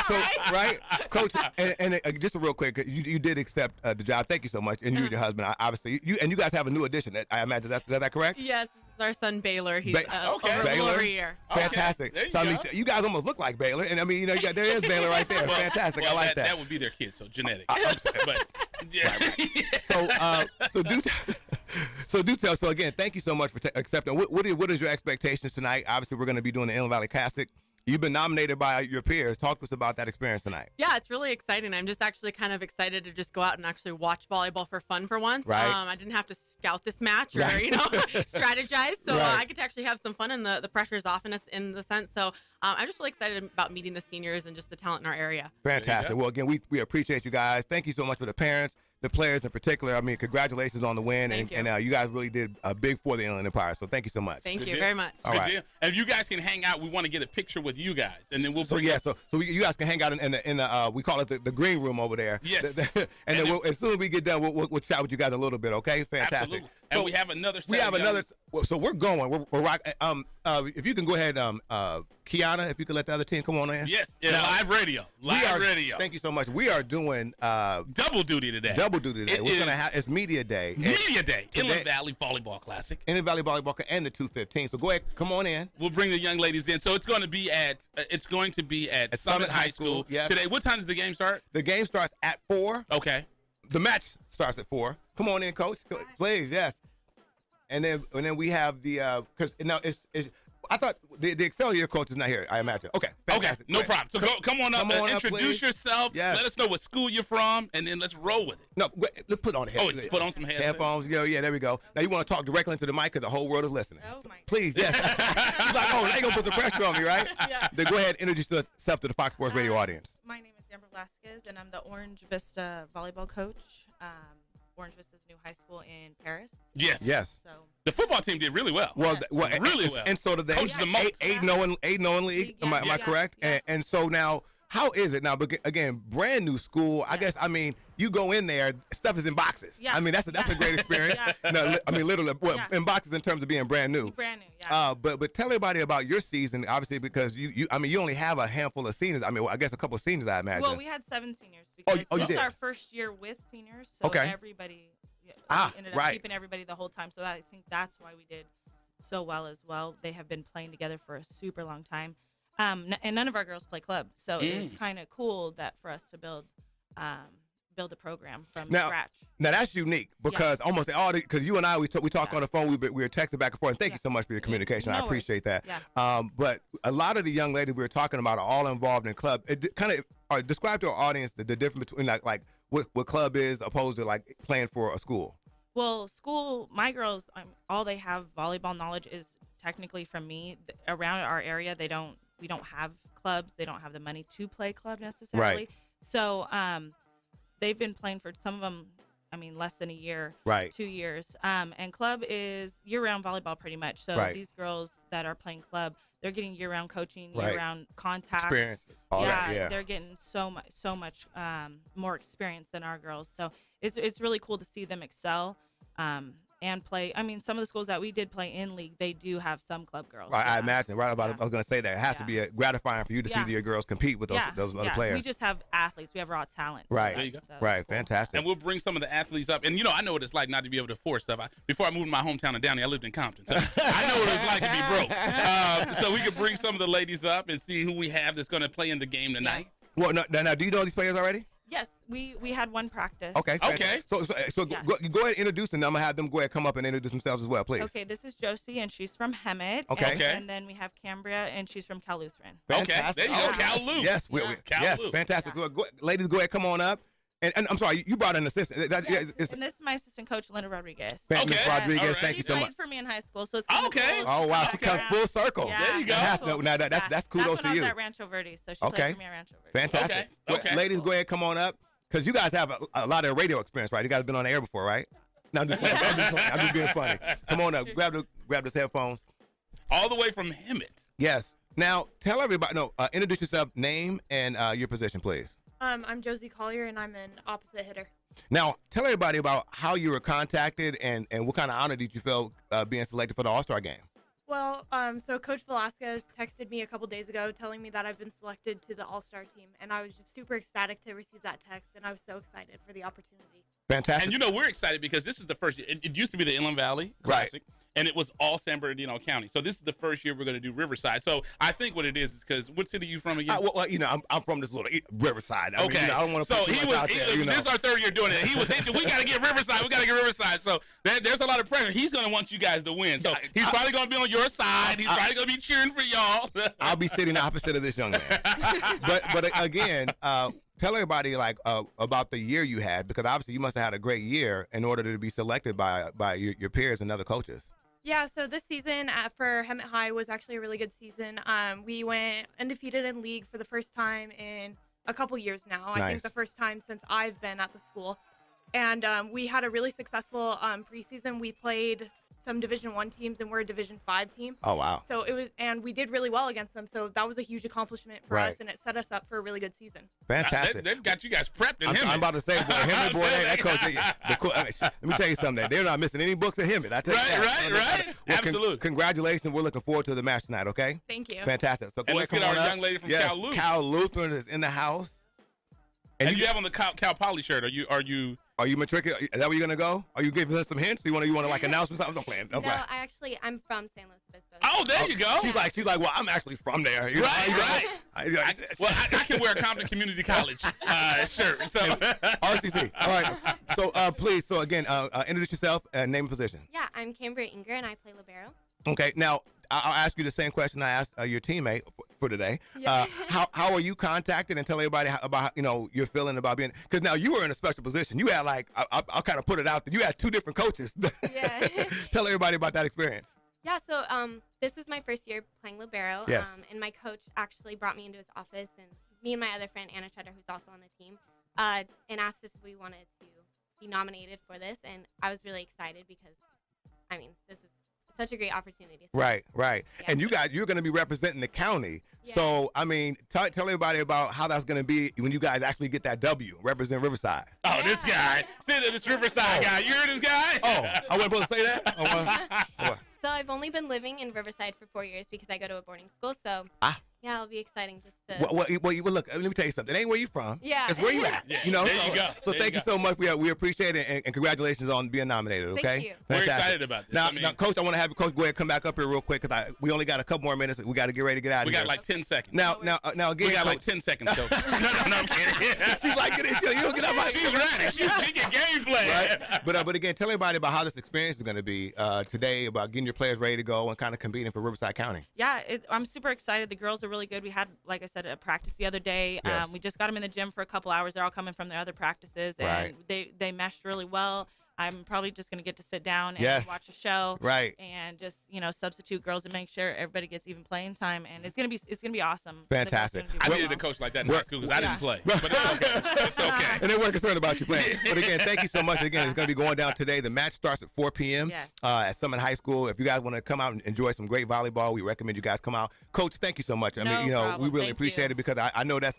So, right, coach, and just real quick, you did accept the job. Thank you so much, and you and your husband, obviously, you guys have a new addition. I imagine is that correct? Yes, this is our son Baylor. He's Baylor. over a year. Fantastic. Okay. So I mean, you guys almost look like Baylor, and I mean, there is Baylor right there. Well, Fantastic. I like that. That would be their kid, so genetic. But yeah. So do tell. So again, thank you so much for accepting. What is your expectations tonight? Obviously, we're going to be doing the Inland Valley Classic. You've been nominated by your peers. Talk to us about that experience tonight. Yeah, it's really exciting. I'm just actually kind of excited to just go out and actually watch volleyball for fun for once. Right. I didn't have to scout this match or Right. strategize. So Right. I get to actually have some fun, and the pressure's off in the sense. So I'm just really excited about meeting the seniors and just the talent in our area. Fantastic. Well, again, we appreciate you guys. Thank you so much for the parents, the players in particular. I mean, congratulations on the win. Thank you. And you guys really did big for the Inland Empire. So thank you so much. Thank you very much. All Good right. deal. And if you guys can hang out, we want to get a picture with you guys, and then we'll So bring yeah, so you guys can hang out in the we call it the green room over there. Yes. And then as soon as we get done, we'll chat with you guys a little bit. Okay, fantastic. Absolutely. And we have another. So we're going. We're rocking. If you can go ahead, Kiana, if you could let the other team come on in. Yes, live radio. Live radio. Thank you so much. We are doing double duty today. We're gonna have it's media day. Media day. Inland Valley Volleyball Classic. Inland Valley Volleyball and the 215. So go ahead, come on in. We'll bring the young ladies in. So it's going to be at Summit High School yes. today. What time does the game start? The game starts at 4. Okay. The match starts at 4. Come on in, coach. Please, yes. And then we have the because now it's I thought the Excelsior coach is not here. I imagine. Okay. Fantastic. Okay. No problem. So come on up. Introduce please. yourself. Yes. Let us know what school you're from, and then let's roll with it. No, let's put on the headphones. Just put on some headphones. Yeah, there we go. Now you want to talk directly into the mic because the whole world is listening. Oh my. Please, yes. He's like, they ain't gonna put some pressure on me, right? Yeah. Then go ahead and introduce yourself to the Fox Sports Radio audience. My name is Amber Velasquez, and I'm the Orange Vista volleyball coach. Orange Vista's new high school in Paris. Yes. So the football team did really well. Really well. And so did they. Coaches the most. 8-0 in league. Am I correct? Yes. And so now, how is it now? Again, brand new school. I guess you go in there, stuff is in boxes. Yeah. I mean that's a great experience. No, I mean literally, in boxes in terms of being brand new. Brand new. Yeah. But tell everybody about your season, obviously, because you only have a handful of seniors. I mean, I guess a couple of seniors, I imagine. Well, we had 7 seniors because you this is did? our first year with seniors. So Okay. everybody we ended up keeping everybody the whole time. So I think that's why we did so well as well. They have been playing together for a super long time. And none of our girls play club. So it was kind of cool that for us to build a program from scratch. Now that's unique because almost all because you and I we talk on the phone. We were texting back and forth. And thank you so much for your communication. I appreciate that. Yeah. But a lot of the young ladies we were talking about are all involved in club. It kind of describe to our audience the difference between like what club is opposed to like playing for a school. Well, school, my girls, all they have volleyball knowledge is technically from me. Around our area, we don't have clubs. They don't have the money to play club necessarily. Right. So they've been playing for some of them, less than a year, right. 2 years. And club is year-round volleyball pretty much. So these girls that are playing club, they're getting year-round coaching, year-round contacts. Experience. All that, yeah. They're getting so much more experience than our girls. So it's really cool to see them excel. and play. I mean, some of the schools that we did play in league, they do have some club girls. Right, I imagine. Right about. I was going to say that it has to be gratifying for you to see your girls compete with those other players. We just have athletes. We have raw talent. Right. So there you go. Right. Cool. Fantastic. And we'll bring some of the athletes up. And I know what it's like not to be able to afford stuff. Before I moved to my hometown of Downey, I lived in Compton, so I know what it's like to be broke. So we can bring some of the ladies up and see who we have that's going to play in the game tonight. Well, now, do you know these players already? Yes, we had one practice. Okay. So go ahead and introduce them. I'm gonna have them go ahead and come up and introduce themselves as well, please. Okay, this is Josie, and she's from Hemet. Okay. And then we have Cambria, and she's from Cal Lutheran. Fantastic. Okay, there you go, Cal Lutheran. Yes, yes, fantastic. So, ladies, go ahead, come on up. And I'm sorry, you brought an assistant. And this is my assistant coach, Linda Rodriguez. Ms. Rodriguez, thank you so much. She played for me in high school, so it's kind of cool. Oh, wow, she come full circle. Yeah, there you go. Now, that's kudos to you. That's when I was at Rancho Verde, so she played for me at Rancho Verde. Fantastic. Okay. Ladies, go ahead, come on up. Because you guys have a lot of radio experience, right? You guys have been on the air before, right? No, I'm just being funny. Come on up. Grab those headphones. All the way from Hemet. Yes. Now, tell everybody, introduce yourself, name, and your position, please. I'm Josie Collier, and I'm an opposite hitter. Now, tell everybody about how you were contacted and what kind of honor did you feel being selected for the All-Star game? Well, so Coach Velasquez texted me a couple days ago telling me that I've been selected to the All-Star team, and I was just super ecstatic to receive that text, and I was so excited for the opportunity. Fantastic. And we're excited because this is the first year. It used to be the Inland Valley Classic, and it was all San Bernardino County. So this is the first year we're going to do Riverside. So I think what it is because what city are you from again? I'm from this little Riverside. I mean, I don't want to put too much out there. This is our third year doing it. He was itching. We got to get Riverside. We got to get Riverside. So there's a lot of pressure. He's going to want you guys to win. So he's probably going to be on your side. He's probably going to be cheering for y'all. I'll be sitting opposite of this young man. But again, tell everybody about the year you had, because obviously you must have had a great year in order to be selected by your peers and other coaches. Yeah, so this season for Hemet High was actually a really good season. We went undefeated in league for the first time in a couple years now. Nice. I think the first time since I've been at the school. And we had a really successful preseason. We played some Division I teams, and we're a Division V team. Oh, wow. So and we did really well against them. So that was a huge accomplishment for us, and it set us up for a really good season. Fantastic. They've got you guys prepped in Hemet. I'm about to say, that coach, let me tell you something. They're not missing any books at Hemet. I tell you that. Right. Well, Absolutely. Congratulations. We're looking forward to the match tonight, okay? Thank you. Fantastic. So let's get our young lady from Cal Lutheran. Cal Lutheran is in the house. And you have on the Cal Poly shirt. Are you matriculated? Is that where you're gonna go? Are you giving us some hints? Do you want to like announce something? No plan. No, I'm from San Luis Obispo. Oh, there you go. She's like, well, I'm actually from there. Right. I can wear a Compton Community College shirt. So RCC. All right. So please, again, introduce yourself and name and position. Yeah, I'm Cambria Inger, and I play libero. Okay. Now I'll ask you the same question I asked your teammate for today. Yeah. How are you contacted, and tell everybody about your feeling about being, because now you were in a special position. You had I'll kind of put it out that you had two different coaches. Yeah. Tell everybody about that experience. Yeah. So this was my first year playing libero. Yes. And my coach actually brought me into his office, and me and my other friend Anna Cheddar, who's also on the team, and asked us if we wanted to be nominated for this, and I was really excited because, this is such a great opportunity. So, Right. Yeah. And you're going to be representing the county. Yeah. So, tell everybody about how that's going to be when you guys actually get that W, represent Riverside. Oh, this guy. This Riverside guy. You heard this guy? Oh, I wasn't supposed to say that? So I've only been living in Riverside for 4 years because I go to a boarding school. So, yeah, it'll be exciting just to. Well, look, let me tell you something. It ain't where you from. Yeah. It's where you at. There you go. So thank you so much. We appreciate it, and congratulations on being nominated, okay? Thank you. We're excited about this. Now, Coach, I want to have Coach go ahead and come back up here real quick because we only got a couple more minutes. We got to get ready to get out of here. We got like 10 seconds. Now again. We got like 10 seconds, Coach. No, I'm kidding. She's like, you don't get out my. She's ready. She's thinking game plan. Right? But again, tell everybody about how this experience is going to be today, about getting your players ready to go and kind of competing for Riverside County. Yeah, I'm super excited. The girls are really good. We had, like I said, a practice the other day. Yes. We just got them in the gym for a couple hours. They're all coming from their other practices, and they meshed really well. I'm probably just going to get to sit down and watch a show, and just substitute girls and make sure everybody gets even playing time, and it's gonna be awesome. Fantastic. I needed a coach like that in high school because I didn't play, but it's okay. It's okay. And they weren't concerned about you playing. But again, thank you so much. Again, it's going to be going down today. The match starts at 4 p.m. At Summit High School. If you guys want to come out and enjoy some great volleyball, we recommend you guys come out. Coach, thank you so much. We really appreciate it because I know that's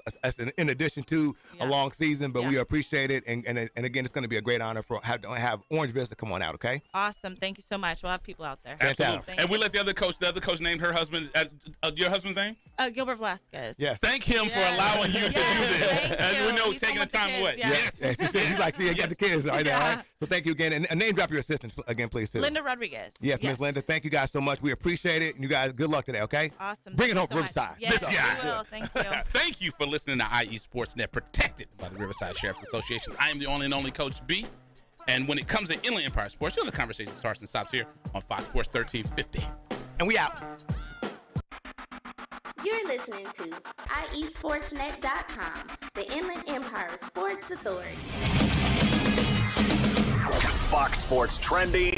in addition to a long season, but we appreciate it. And again, it's going to be a great honor for having have Orange Vista come on out, okay? Awesome. Thank you so much. We'll have people out there. Absolutely. And we let the other coach named her husband, your husband's name? Gilbert Velasquez. Yes. Thank him for allowing you to do this. As we know, taking the time away. Yes. He's like, see, I got the kids right now. Right? So thank you again. And name drop your assistant again, please, too. Linda Rodriguez. Yes, Miss Linda. Thank you guys so much. We appreciate it. And you guys, good luck today, okay? Awesome. Bring it home, Riverside. Yes, This guy. we will. Thank you. Thank you for listening to IE Sportsnet, protected by the Riverside Sheriff's Association. I am the only and only Coach B. And when it comes to Inland Empire Sports, the conversation starts and stops here on Fox Sports 1350. And we out. You're listening to IESportsNet.com, the Inland Empire Sports Authority. Fox Sports Trending